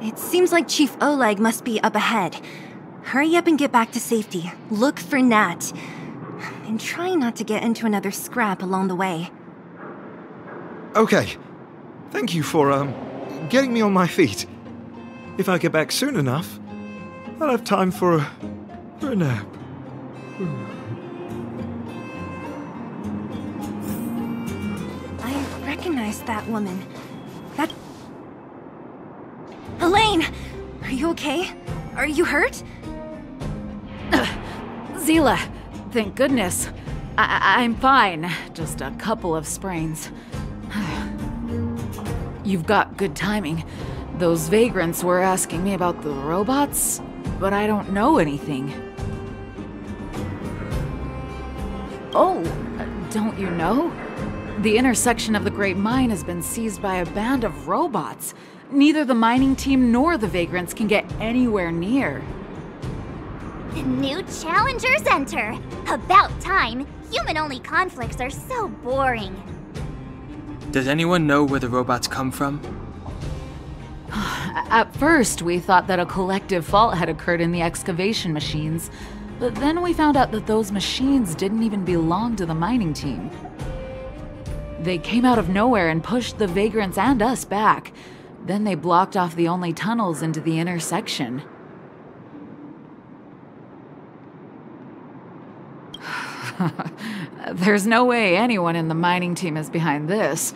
It seems like Chief Oleg must be up ahead. Hurry up and get back to safety. Look for Nat. And try not to get into another scrap along the way. Okay. Thank you for, getting me on my feet. If I get back soon enough, I'll have time for a nap. I recognize that woman. That... Elaine! Are you okay? Are you hurt? Zila, thank goodness. I'm fine. Just a couple of sprains. You've got good timing. Those vagrants were asking me about the robots, but I don't know anything. Oh, don't you know? The intersection of the Great Mine has been seized by a band of robots. Neither the mining team nor the vagrants can get anywhere near. New challengers enter. About time. Human-only conflicts are so boring. Does anyone know where the robots come from? At first, we thought that a collective fault had occurred in the excavation machines, but then we found out that those machines didn't even belong to the mining team. They came out of nowhere and pushed the vagrants and us back. Then they blocked off the only tunnels into the intersection. There's no way anyone in the mining team is behind this.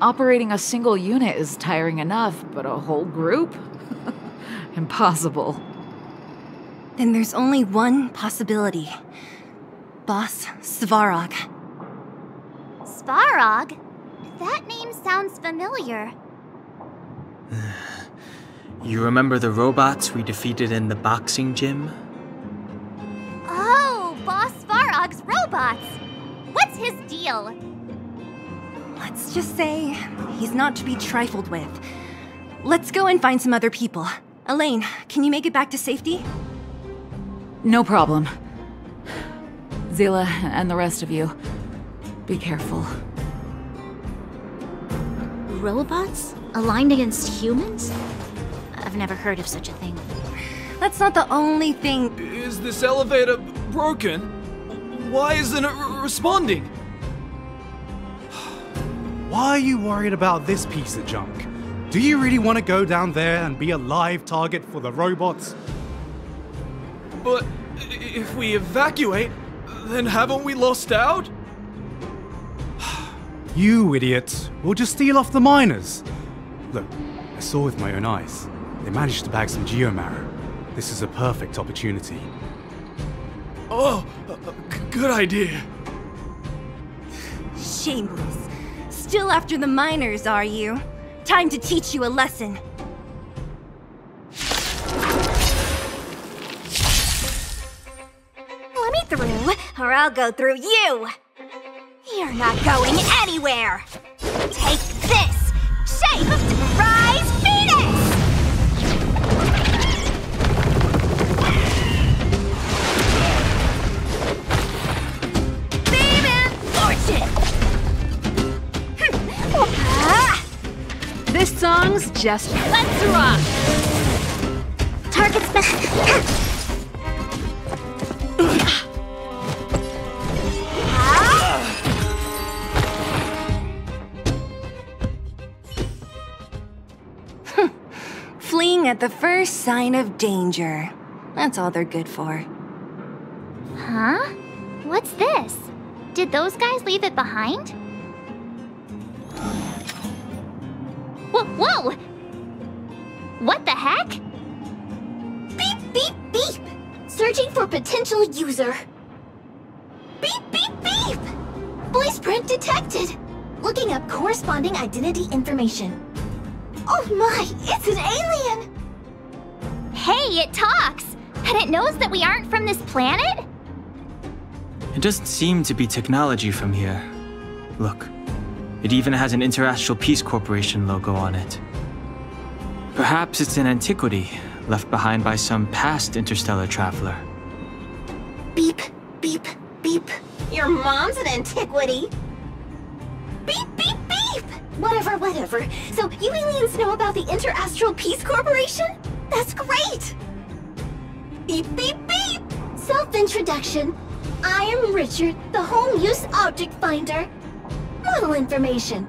Operating a single unit is tiring enough, but a whole group? Impossible. Then there's only one possibility. Boss Svarog. Svarog? That name sounds familiar. You remember the robots we defeated in the boxing gym? Oh, Boss Svarog's robots! What's his deal? Let's just say he's not to be trifled with. Let's go and find some other people. Elaine, can you make it back to safety? No problem. Zila and the rest of you, be careful. Robots? Aligned against humans? I've never heard of such a thing. That's not the only thing. Is this elevator broken? Why isn't it responding? Why are you worried about this piece of junk? Do you really want to go down there and be a live target for the robots? But if we evacuate, then haven't we lost out? You idiots! We'll just steal off the miners! Look, I saw with my own eyes. They managed to bag some geomarrow. This is a perfect opportunity. Oh, good idea. Shameless. Still after the miners, are you? Time to teach you a lesson. Let me through, or I'll go through you! You're not going anywhere! Take this! Shape of Surprise Venus! Beam and fortune! This song's just let's rock! Target Fleeing at the first sign of danger. That's all they're good for. Huh? What's this? Did those guys leave it behind? Whoa! What the heck? Beep, beep, beep! Searching for potential user. Beep, beep, beep! Voice print detected. Looking up corresponding identity information. Oh my, it's an alien! Hey, it talks! And it knows that we aren't from this planet? It doesn't seem to be technology from here. Look, it even has an Interastral Peace Corporation logo on it. Perhaps it's an antiquity left behind by some past interstellar traveler. Beep, beep, beep. Your mom's an antiquity. Beep, beep, beep! Whatever. So you aliens know about the Interastral Peace Corporation? That's great! Beep, beep, beep! Self-introduction. I am Richard, the Home Use Object Finder. Model information.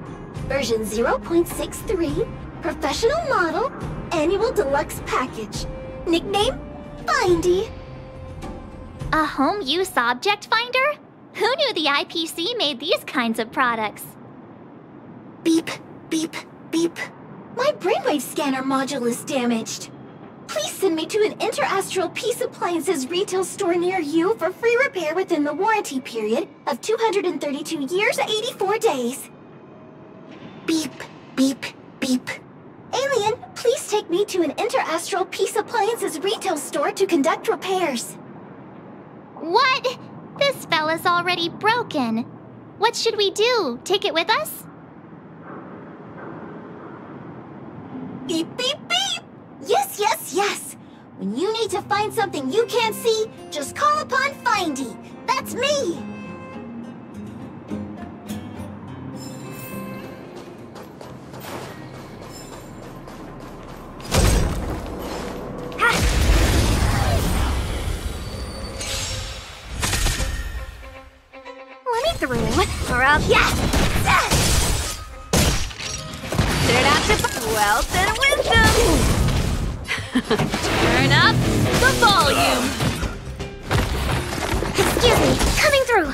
Version 0.63. Professional model. Annual deluxe package. Nickname? Findy. A home use object finder? Who knew the IPC made these kinds of products? Beep, beep, beep. My brainwave scanner module is damaged. Please send me to an Interastral Peace Appliances retail store near you for free repair within the warranty period of 232 years, 84 days. Beep, beep, beep. Alien, please take me to an Interastral Peace Appliances retail store to conduct repairs. What? This fella's already broken. What should we do? Take it with us? Beep, beep, beep! Yes! When you need to find something you can't see, just call upon Findy. That's me! Let me through, or I'll... Yes! Turn out to wealth and wisdom! Turn up the volume! Excuse me, coming through!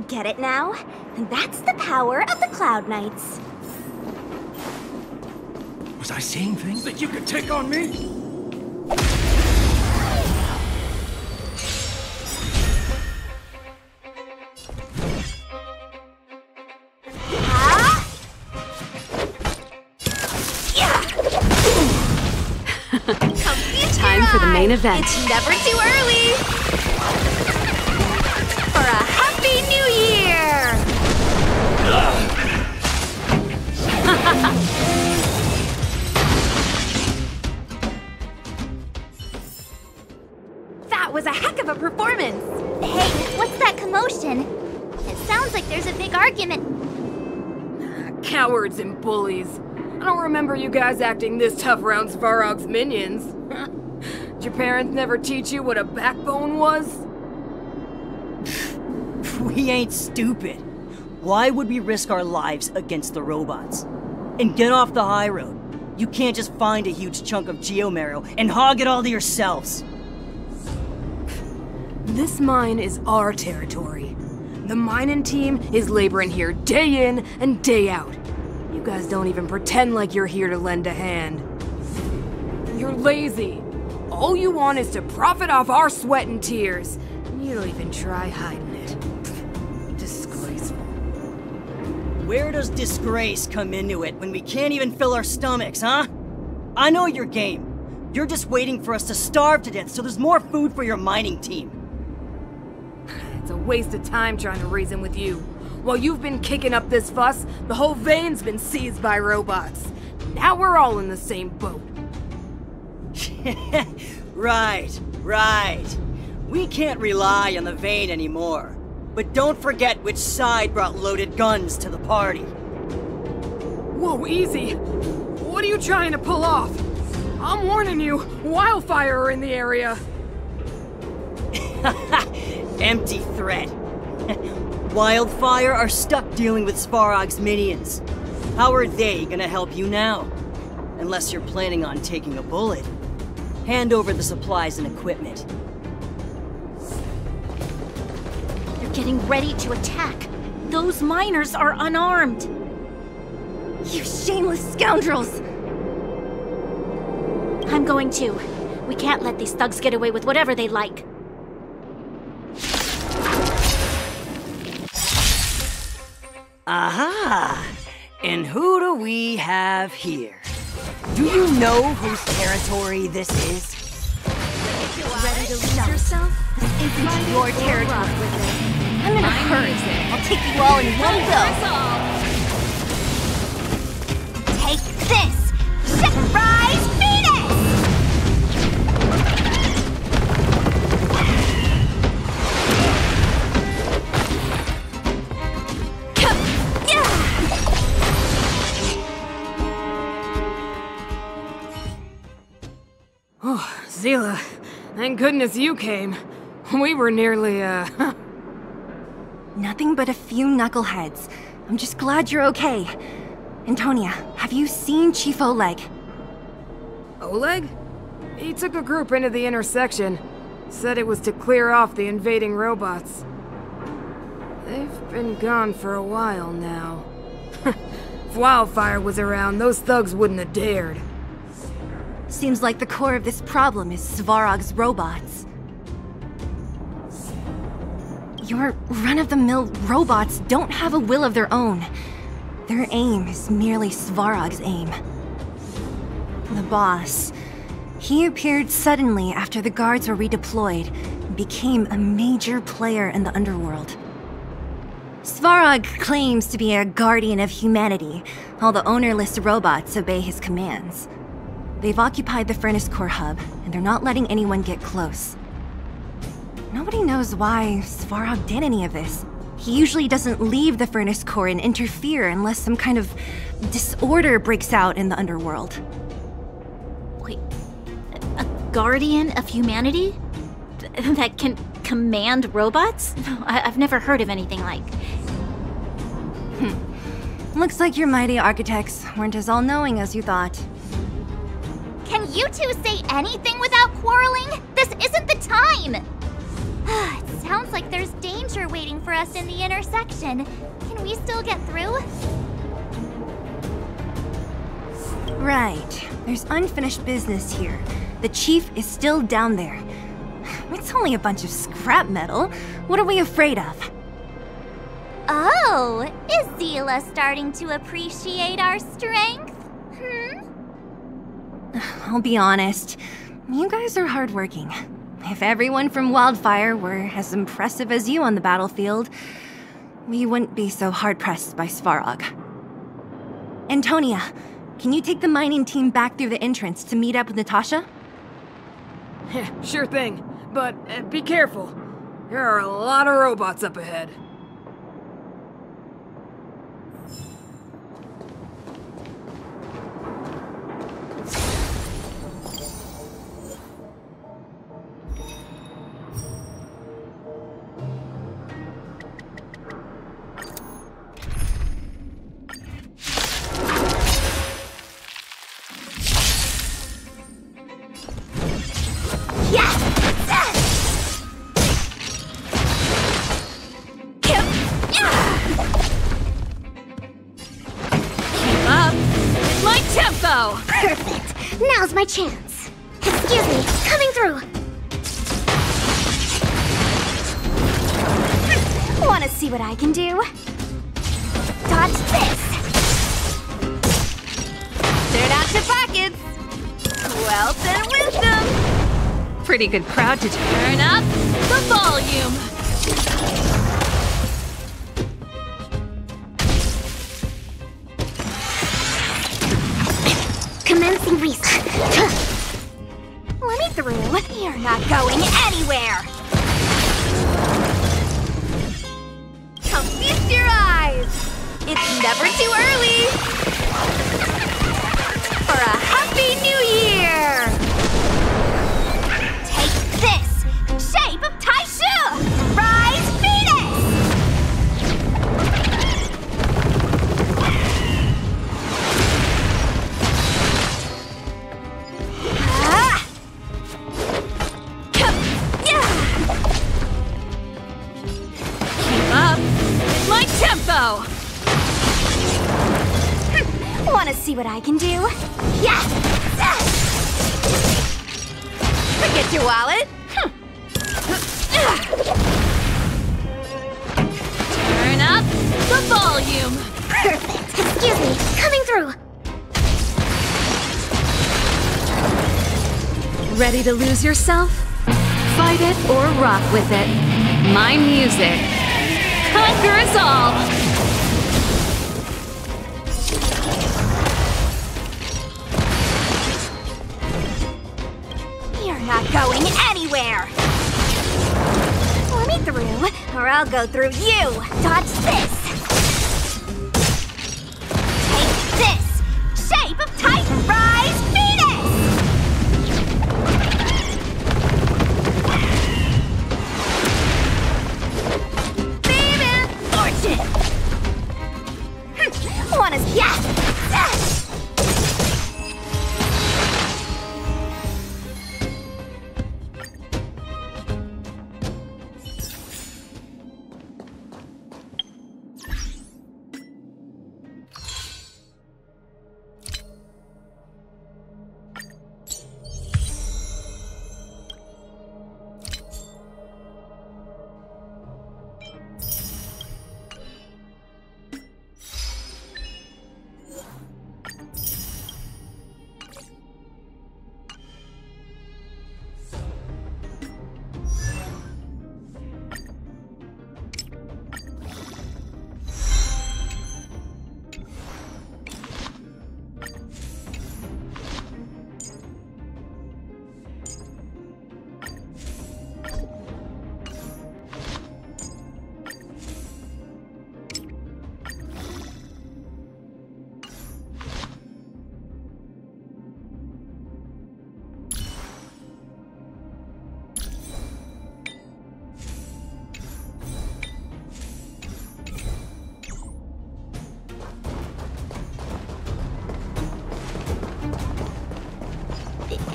Get it now? That's the power of the Cloud Knights. Was I saying things that you could take on me? Time for the main event. It's never too early! For a Happy New Year! That was a heck of a performance! Hey, what's that commotion? It sounds like there's a big argument. Cowards and bullies. I don't remember you guys acting this tough around Svarog's minions. Did your parents never teach you what a backbone was? We ain't stupid. Why would we risk our lives against the robots? And get off the high road. You can't just find a huge chunk of geomarrow and hog it all to yourselves. This mine is our territory. The mining team is laboring here day in and day out. You guys don't even pretend like you're here to lend a hand. You're lazy. All you want is to profit off our sweat and tears. You don't even try hiding it. Disgraceful. Where does disgrace come into it when we can't even fill our stomachs, huh? I know your game. You're just waiting for us to starve to death so there's more food for your mining team. It's a waste of time trying to reason with you. While you've been kicking up this fuss, the whole vein's been seized by robots. Now we're all in the same boat. Right. We can't rely on the vein anymore. But don't forget which side brought loaded guns to the party. Whoa, easy. What are you trying to pull off? I'm warning you, wildfire are in the area. Empty threat. Wildfire are stuck dealing with Svarog's minions. How are they gonna help you now? Unless you're planning on taking a bullet. Hand over the supplies and equipment. They're getting ready to attack. Those miners are unarmed. You shameless scoundrels! I'm going to. We can't let these thugs get away with whatever they like. Aha! And who do we have here? Do you know whose territory this is? Ready to lose yourself? This isn't your territory. I'm in a hurry. I'll take you all in one go. Take this! Surprise Venus! Oh, Zila, thank goodness you came. We were nearly, Nothing but a few knuckleheads. I'm just glad you're okay. Antonia, have you seen Chief Oleg? Oleg? He took a group into the intersection. Said it was to clear off the invading robots. They've been gone for a while now. If Wildfire was around, those thugs wouldn't have dared. Seems like the core of this problem is Svarog's robots. Your run-of-the-mill robots don't have a will of their own. Their aim is merely Svarog's aim. The boss, he appeared suddenly after the guards were redeployed and became a major player in the underworld. Svarog claims to be a guardian of humanity, while the ownerless robots obey his commands. They've occupied the Furnace Core hub, and they're not letting anyone get close. Nobody knows why Svarog did any of this. He usually doesn't leave the Furnace Core and interfere unless some kind of disorder breaks out in the underworld. Wait, a guardian of humanity? That can command robots? I've never heard of anything like. Looks like your mighty architects weren't as all-knowing as you thought. Can you two say anything without quarreling? This isn't the time! It sounds like there's danger waiting for us in the intersection. Can we still get through? Right. There's unfinished business here. The chief is still down there. It's only a bunch of scrap metal. What are we afraid of? Oh, is Zila starting to appreciate our strength? I'll be honest. You guys are hardworking. If everyone from Wildfire were as impressive as you on the battlefield, we wouldn't be so hard-pressed by Svarog. Antonia, can you take the mining team back through the entrance to meet up with Natasha? Sure thing, but be careful. There are a lot of robots up ahead. tempo! Perfect. Now's my chance. Excuse me, coming through. Wanna see what I can do? Dodge this. They're not to pockets. Well, then wisdom. Pretty good crowd to turn up the volume. Commencing reset. Let me through. You're not going anywhere. Come feast your eyes. It's never too early for a happy new year. Take this. Shape of Taishu. Rise Venus. Keep up with my tempo. Wanna see what I can do? Yeah! Forget your wallet. Turn up the volume. Perfect. Excuse me, coming through. Ready to lose yourself? Fight it or rock with it. My music conquers all. You're not going anywhere. Let me through, or I'll go through you. Dodge this. Take this. Shape of Titan. Rise Venus. Baby, fortune. Wanna? Yeah.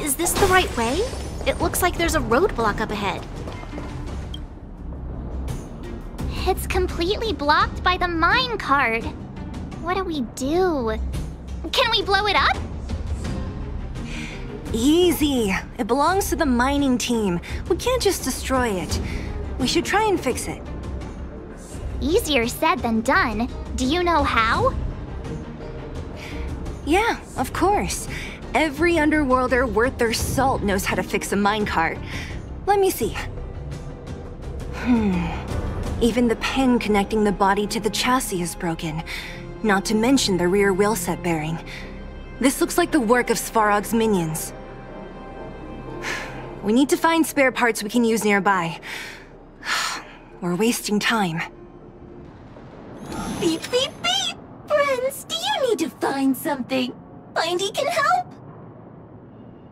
Is this the right way? It looks like there's a roadblock up ahead. It's completely blocked by the mine cart. What do we do? Can we blow it up? Easy. It belongs to the mining team. We can't just destroy it. We should try and fix it. Easier said than done. Do you know how? Yeah, of course. Every underworlder worth their salt knows how to fix a minecart. Let me see. Even the pin connecting the body to the chassis is broken. Not to mention the rear wheel set bearing. This looks like the work of Svarog's minions. We need to find spare parts we can use nearby. We're wasting time. Beep, beep, beep! Friends, do you need to find something? Findy can help?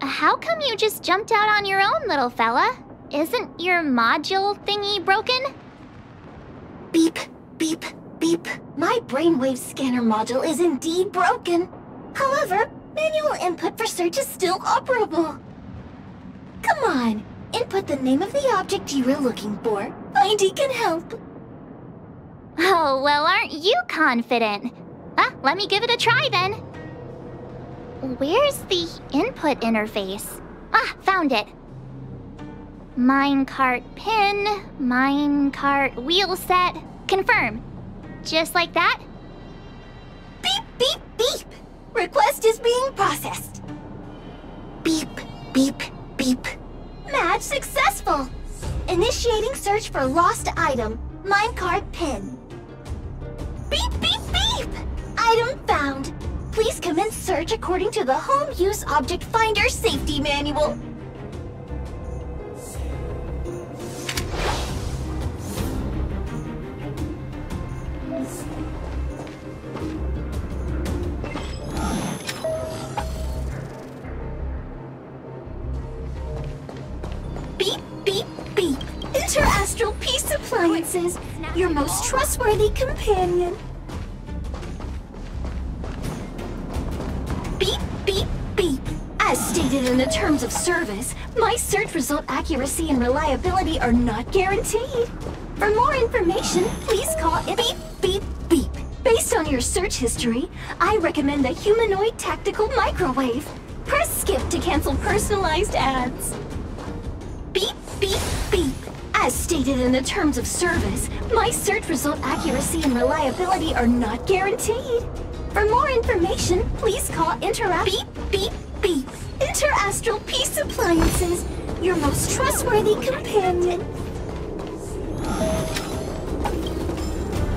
How come you just jumped out on your own, little fella? Isn't your module thingy broken? Beep, beep, beep. My brainwave scanner module is indeed broken. However, manual input for search is still operable. Come on, input the name of the object you were looking for. Findy can help. Oh, well, aren't you confident? Let me give it a try then. Where's the input interface? Ah, found it. Minecart pin, minecart wheel set, confirm. Just like that? Beep, beep, beep! Request is being processed. Beep, beep, beep. Match successful! Initiating search for lost item, minecart pin. Beep, beep, beep! Item found. Please commence search according to the Home Use Object Finder Safety Manual. Beep, beep, beep. Interastral Peace Appliances, your most trustworthy companion. Beep, beep, beep. As stated in the terms of service, my search result accuracy and reliability are not guaranteed. For more information, please call it beep, beep, beep. Based on your search history, I recommend the humanoid tactical microwave. Press skip to cancel personalized ads. Beep, beep, beep. As stated in the terms of service, my search result accuracy and reliability are not guaranteed. For more information, please call Beep, beep, beep. Interastral Peace Appliances, your most trustworthy companion.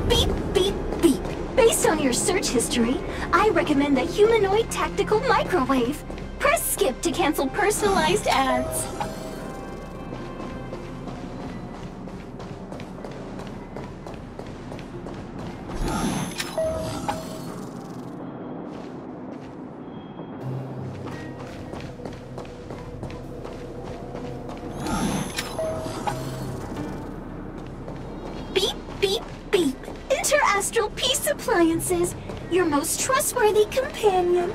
Beep, beep, beep. Based on your search history, I recommend the humanoid tactical microwave. Press skip to cancel personalized ads. Beep, beep, beep. Interastral Peace Appliances, your most trustworthy companion.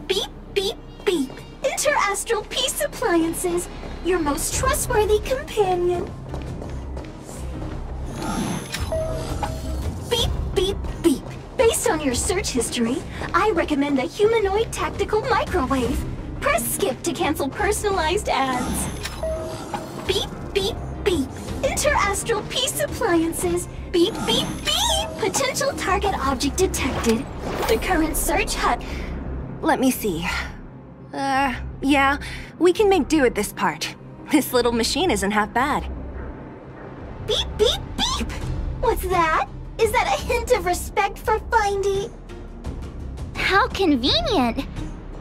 Beep, beep, beep. Interastral Peace Appliances, your most trustworthy companion. Beep, beep, beep. Based on your search history, I recommend the humanoid tactical microwave. Press skip to cancel personalized ads. Beep, beep, beep. Interastral Peace Appliances. Beep, beep, beep. Potential target object detected. The current search hut. Let me see. Yeah, we can make do with this part. This little machine isn't half bad. Beep, beep, beep. What's that? Is that a hint of respect for Findy? How convenient!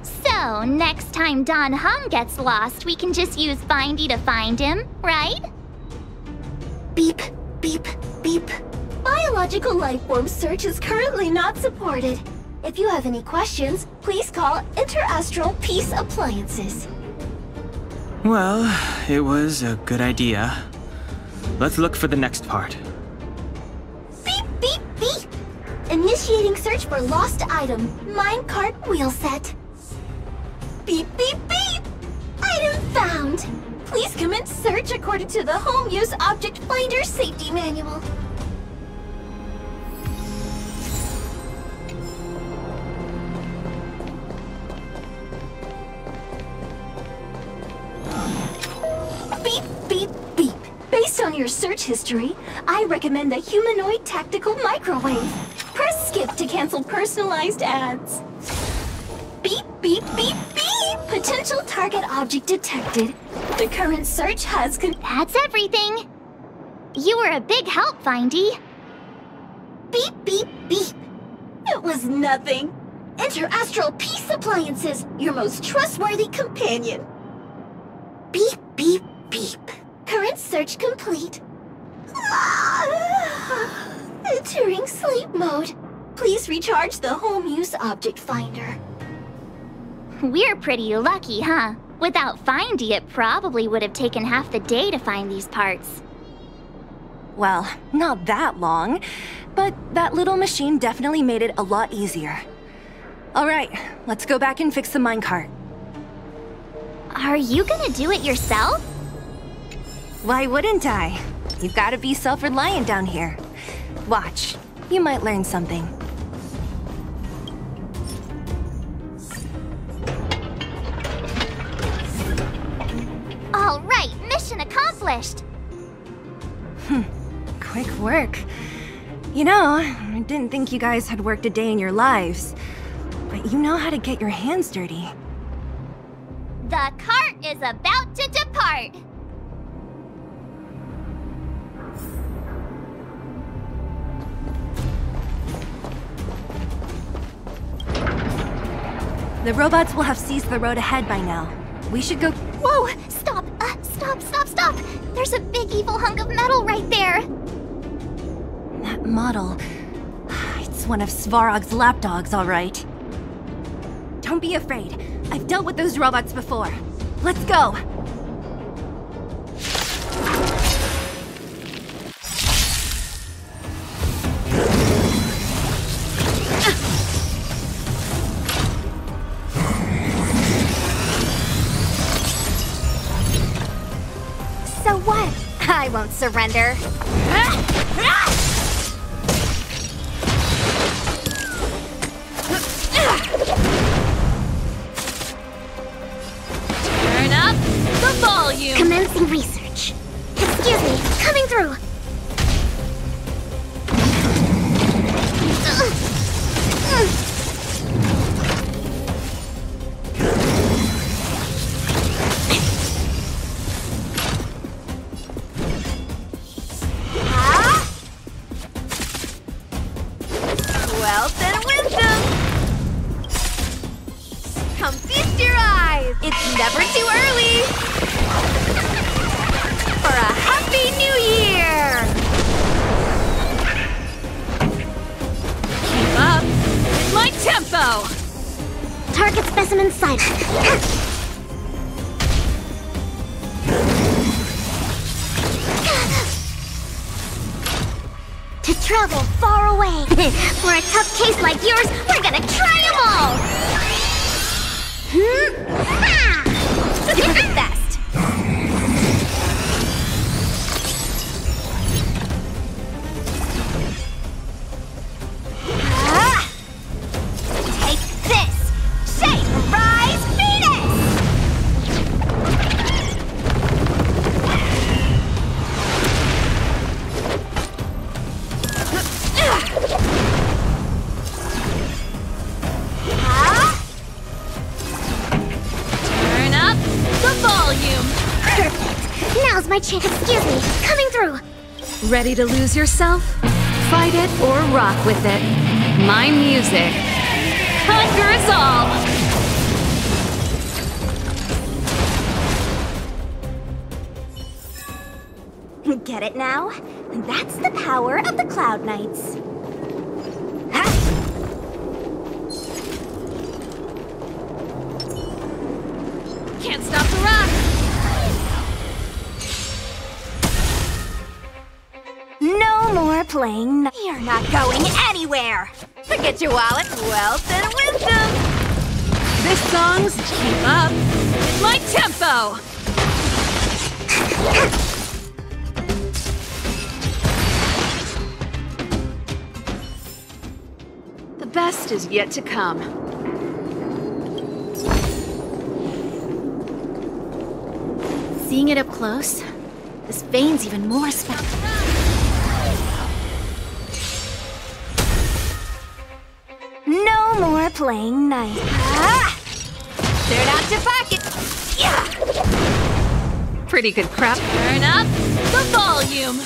So, next time Don Hum gets lost, we can just use Findy to find him, right? Beep, beep, beep. Biological life form search is currently not supported. If you have any questions, please call Interastral Peace Appliances. Well, it was a good idea. Let's look for the next part. Beep, beep, beep. Initiating search for lost item, minecart wheel set. Beep, beep, beep. Item found. Please commence search according to the Home Use Object Finder Safety Manual. Beep, beep, beep. Based on your search history, I recommend the humanoid tactical microwave. Press skip to cancel personalized ads. Beep, beep, beep, beep. Potential target object detected. The current search has That's everything. You were a big help, Findy. Beep, beep, beep. It was nothing. Interastral Peace Appliances, your most trustworthy companion. Beep, beep, beep. Current search complete. Entering sleep mode. Please recharge the Home Use Object Finder. We're pretty lucky, huh? Without Findy, it probably would have taken half the day to find these parts. Well, not that long, but that little machine definitely made it a lot easier. Alright, let's go back and fix the minecart. Are you gonna do it yourself? Why wouldn't I? You've gotta be self-reliant down here. Watch, you might learn something. accomplished. Quick work. You know, I didn't think you guys had worked a day in your lives. But you know how to get your hands dirty. The cart is about to depart. The robots will have seized the road ahead by now. We should go. Whoa! Stop! Stop! There's a big evil hunk of metal right there! That model. It's one of Svarog's lapdogs, all right. Don't be afraid. I've dealt with those robots before. Let's go! So what? I won't surrender. Turn up the volume. Commencing research. Excuse me, coming through. Wealth and wisdom! Come feast your eyes! It's never too early! For a happy new year! Keep up with my tempo. Target specimen sighted. To travel far away. For a tough case like yours, we're gonna try them all! Give it the best! Take this! Shake, rise, Venus! Turn up the volume. Perfect! Now's my chance. Excuse me, coming through. Ready to lose yourself? Fight it or rock with it. My music conquers all. Get it now? That's the power of the Cloud Knights. Can't stop the rock. No more playing. You're not going anywhere. Forget your wallet, wealth, and wisdom! This song's keep up with my tempo. The best is yet to come. Seeing it up close, this vein's even more spectacular. No more playing nice. Turn out your pocket! Yeah! Pretty good crap. Turn up the volume.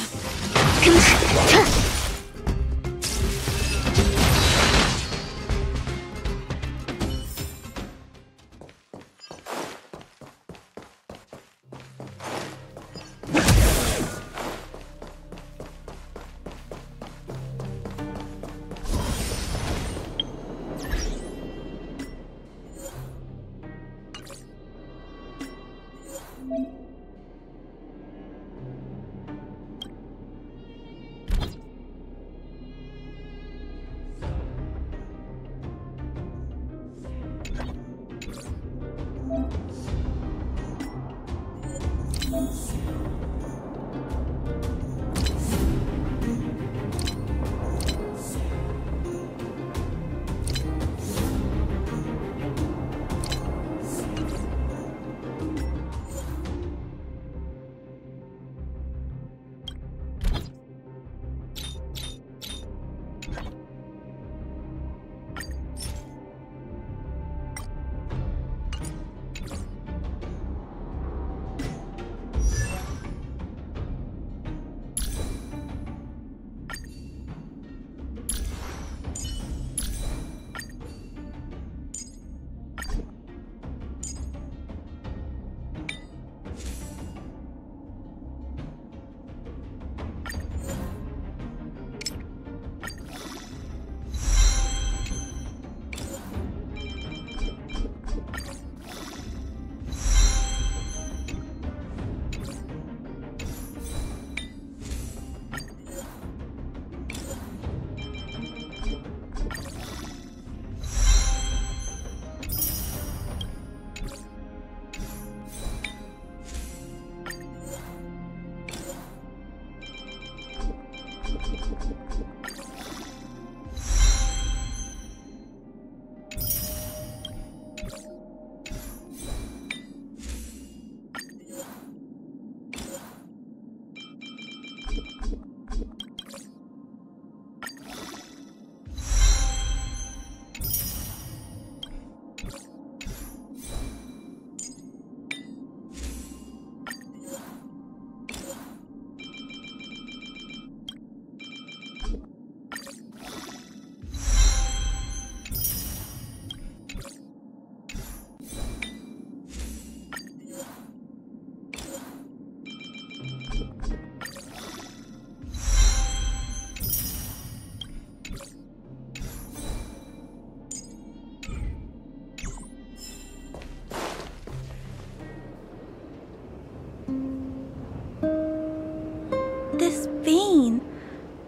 This vein.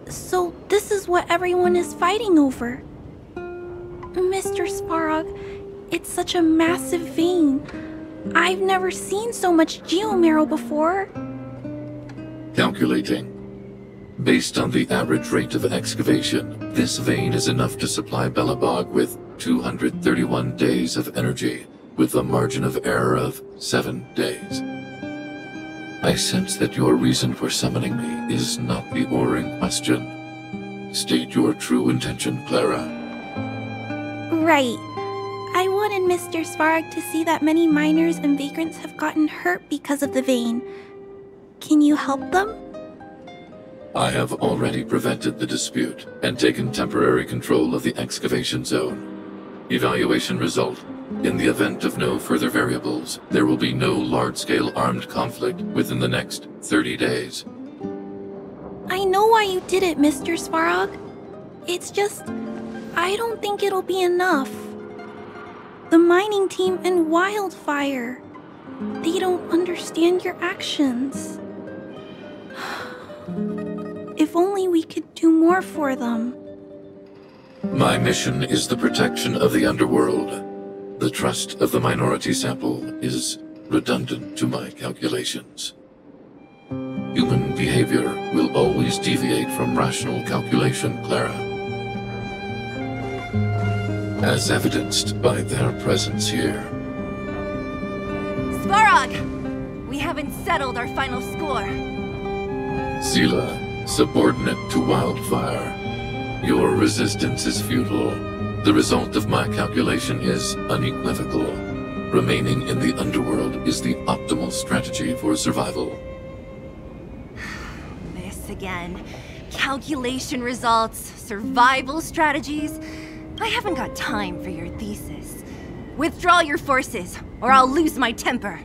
So this is what everyone is fighting over. Mr. Svarog, it's such a massive vein. I've never seen so much geomarrow before. Calculating. Based on the average rate of excavation, this vein is enough to supply Belobog with 231 days of energy, with a margin of error of 7 days. I sense that your reason for summoning me is not the ore in question. State your true intention, Clara. Right. I wanted Mr. Svarog to see that many miners and vagrants have gotten hurt because of the vein. Can you help them? I have already prevented the dispute and taken temporary control of the excavation zone. Evaluation result. In the event of no further variables, there will be no large-scale armed conflict within the next 30 days. I know why you did it, Mr. Svarog. It's just, I don't think it'll be enough. The mining team and Wildfire, they don't understand your actions. If only we could do more for them. My mission is the protection of the underworld. The trust of the minority sample is redundant to my calculations. Human behavior will always deviate from rational calculation, Clara. As evidenced by their presence here. Svarog! We haven't settled our final score. Seela, subordinate to Wildfire. Your resistance is futile. The result of my calculation is unequivocal. Remaining in the underworld is the optimal strategy for survival. This again. Calculation results, survival strategies. I haven't got time for your thesis. Withdraw your forces, or I'll lose my temper.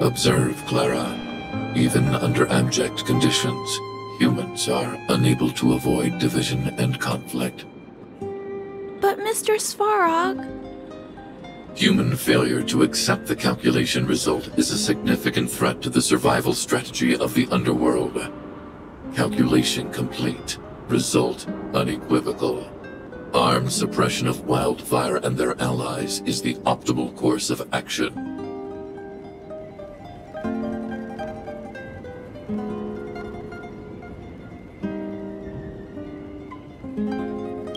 Observe, Clara. Even under abject conditions, humans are unable to avoid division and conflict. But Mr. Svarog... Human failure to accept the calculation result is a significant threat to the survival strategy of the underworld. Calculation complete. Result unequivocal. Armed suppression of Wildfire and their allies is the optimal course of action.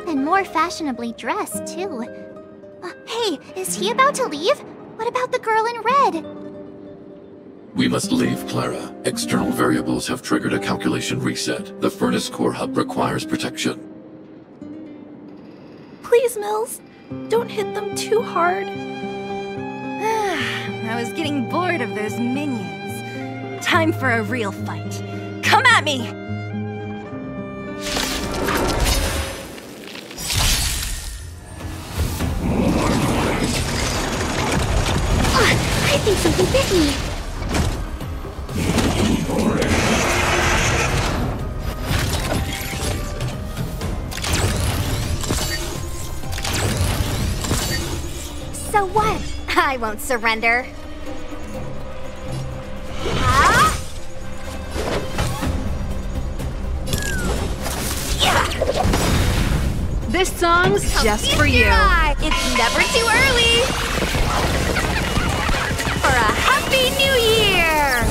And more fashionably dressed, too. Hey, is he about to leave? What about the girl in red? We must leave, Clara. External variables have triggered a calculation reset. The furnace core hub requires protection. Please, Mills, don't hit them too hard. I was getting bored of those minions. Time for a real fight. Come at me! I think something bit me. So what? I won't surrender. Huh? This song's just for you. It's never too early for a Happy New Year!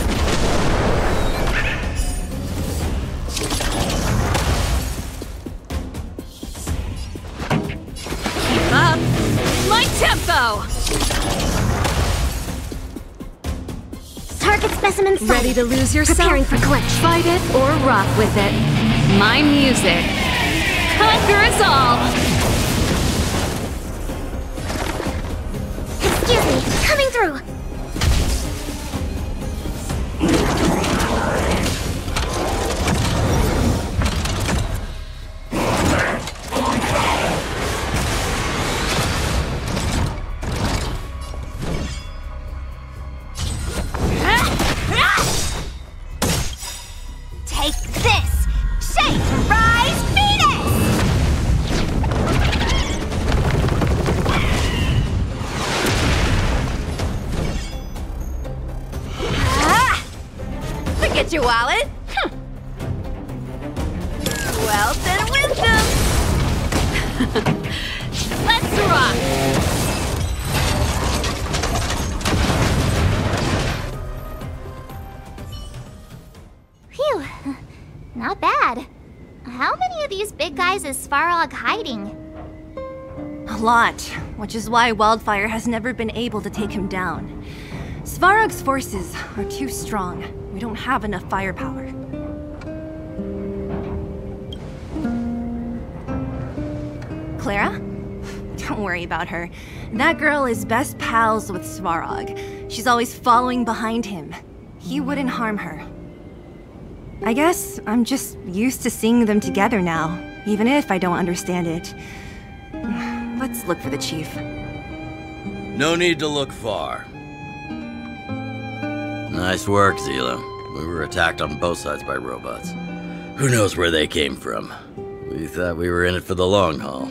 Keep up my tempo. Target specimen sighted. Ready to lose yourself? Preparing for collection. Fight it or rock with it. My music conquers all. Excuse me, coming through. Take this! Shake, rise, Venus! Forget your wallet. Wealth and wisdom. Let's rock. Phew, not bad. How many of these big guys is Svarog hiding? A lot, which is why Wildfire has never been able to take him down. Svarog's forces are too strong. We don't have enough firepower. Clara? Don't worry about her. That girl is best pals with Svarog. She's always following behind him. He wouldn't harm her. I guess I'm just used to seeing them together now, even if I don't understand it. Let's look for the chief. No need to look far. Nice work, Zila. We were attacked on both sides by robots. Who knows where they came from? We thought we were in it for the long haul.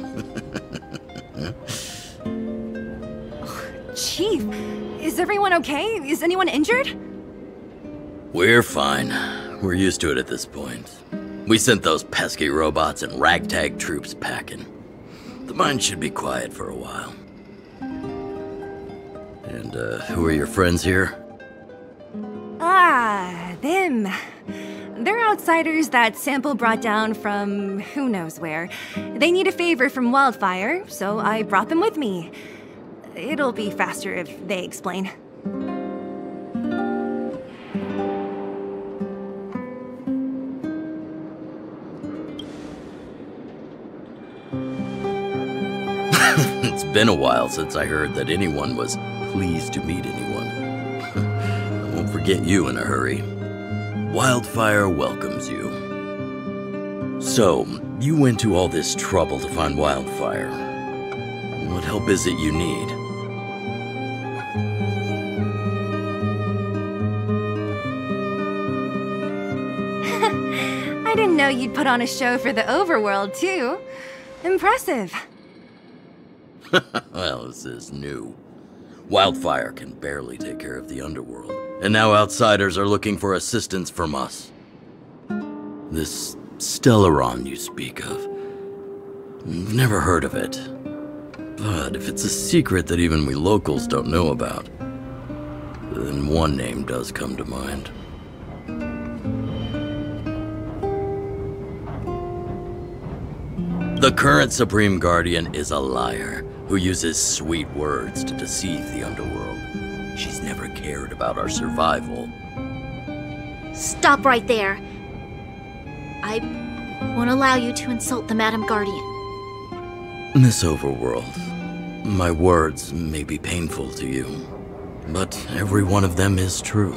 Chief, is everyone okay? Is anyone injured? We're fine. We're used to it at this point. We sent those pesky robots and ragtag troops packing. The mine should be quiet for a while. And, who are your friends here? Ah, them. They're outsiders that Sample brought down from who knows where. They need a favor from Wildfire, so I brought them with me. It'll be faster if they explain. It's been a while since I heard that anyone was pleased to meet anyone. I won't forget you in a hurry. Wildfire welcomes you. So, you went to all this trouble to find Wildfire. What help is it you need? know you'd put on a show for the overworld, too. Impressive. Well, this is new. Wildfire can barely take care of the underworld, and now outsiders are looking for assistance from us. This Stellaron you speak of, I've never heard of it. But if it's a secret that even we locals don't know about, then one name does come to mind. The current Supreme Guardian is a liar who uses sweet words to deceive the underworld. She's never cared about our survival. Stop right there. I won't allow you to insult the Madam Guardian. Miss Overworld, my words may be painful to you, but every one of them is true.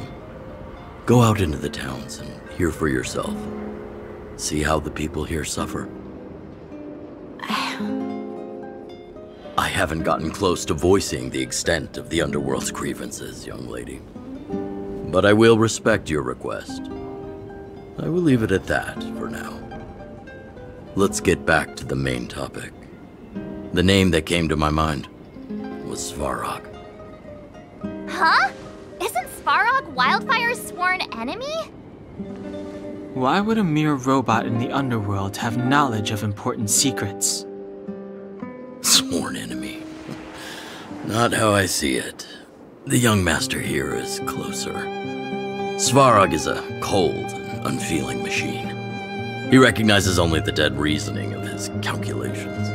Go out into the towns and hear for yourself. See how the people here suffer. I haven't gotten close to voicing the extent of the underworld's grievances, young lady. But I will respect your request. I will leave it at that for now. Let's get back to the main topic. The name that came to my mind was Svarog. Huh? Isn't Svarog Wildfire's sworn enemy? Why would a mere robot in the underworld have knowledge of important secrets? Sworn enemy. Not how I see it. The young master here is closer. Svarog is a cold and unfeeling machine. He recognizes only the dead reasoning of his calculations.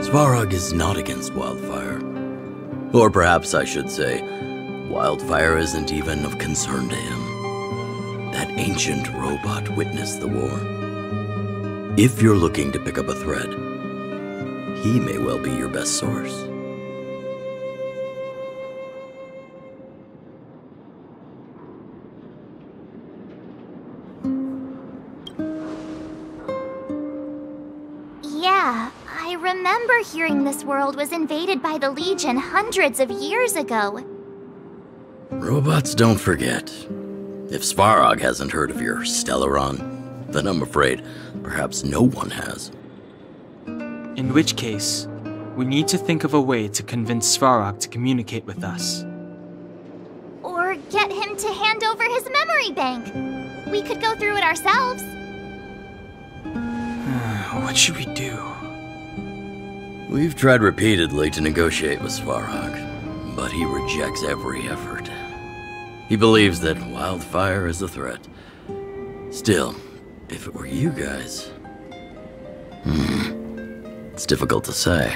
Svarog is not against Wildfire. Or perhaps I should say, Wildfire isn't even of concern to him. That ancient robot witnessed the war. If you're looking to pick up a thread, he may well be your best source. Yeah, I remember hearing this world was invaded by the Legion hundreds of years ago. Robots don't forget. If Svarog hasn't heard of your Stellaron, then I'm afraid perhaps no one has. In which case, we need to think of a way to convince Svarog to communicate with us. Or get him to hand over his memory bank. We could go through it ourselves. What should we do? We've tried repeatedly to negotiate with Svarog, but he rejects every effort. He believes that Wildfire is a threat. Still, if it were you guys... It's difficult to say.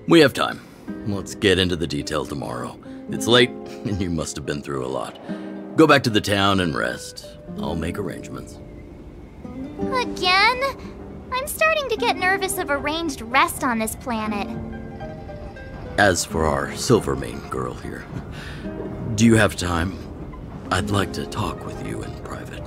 We have time. Let's get into the detail tomorrow. It's late, and you must have been through a lot. Go back to the town and rest. I'll make arrangements. Again? I'm starting to get nervous of arranged rest on this planet. As for our Silvermane girl here, do you have time? I'd like to talk with you in private.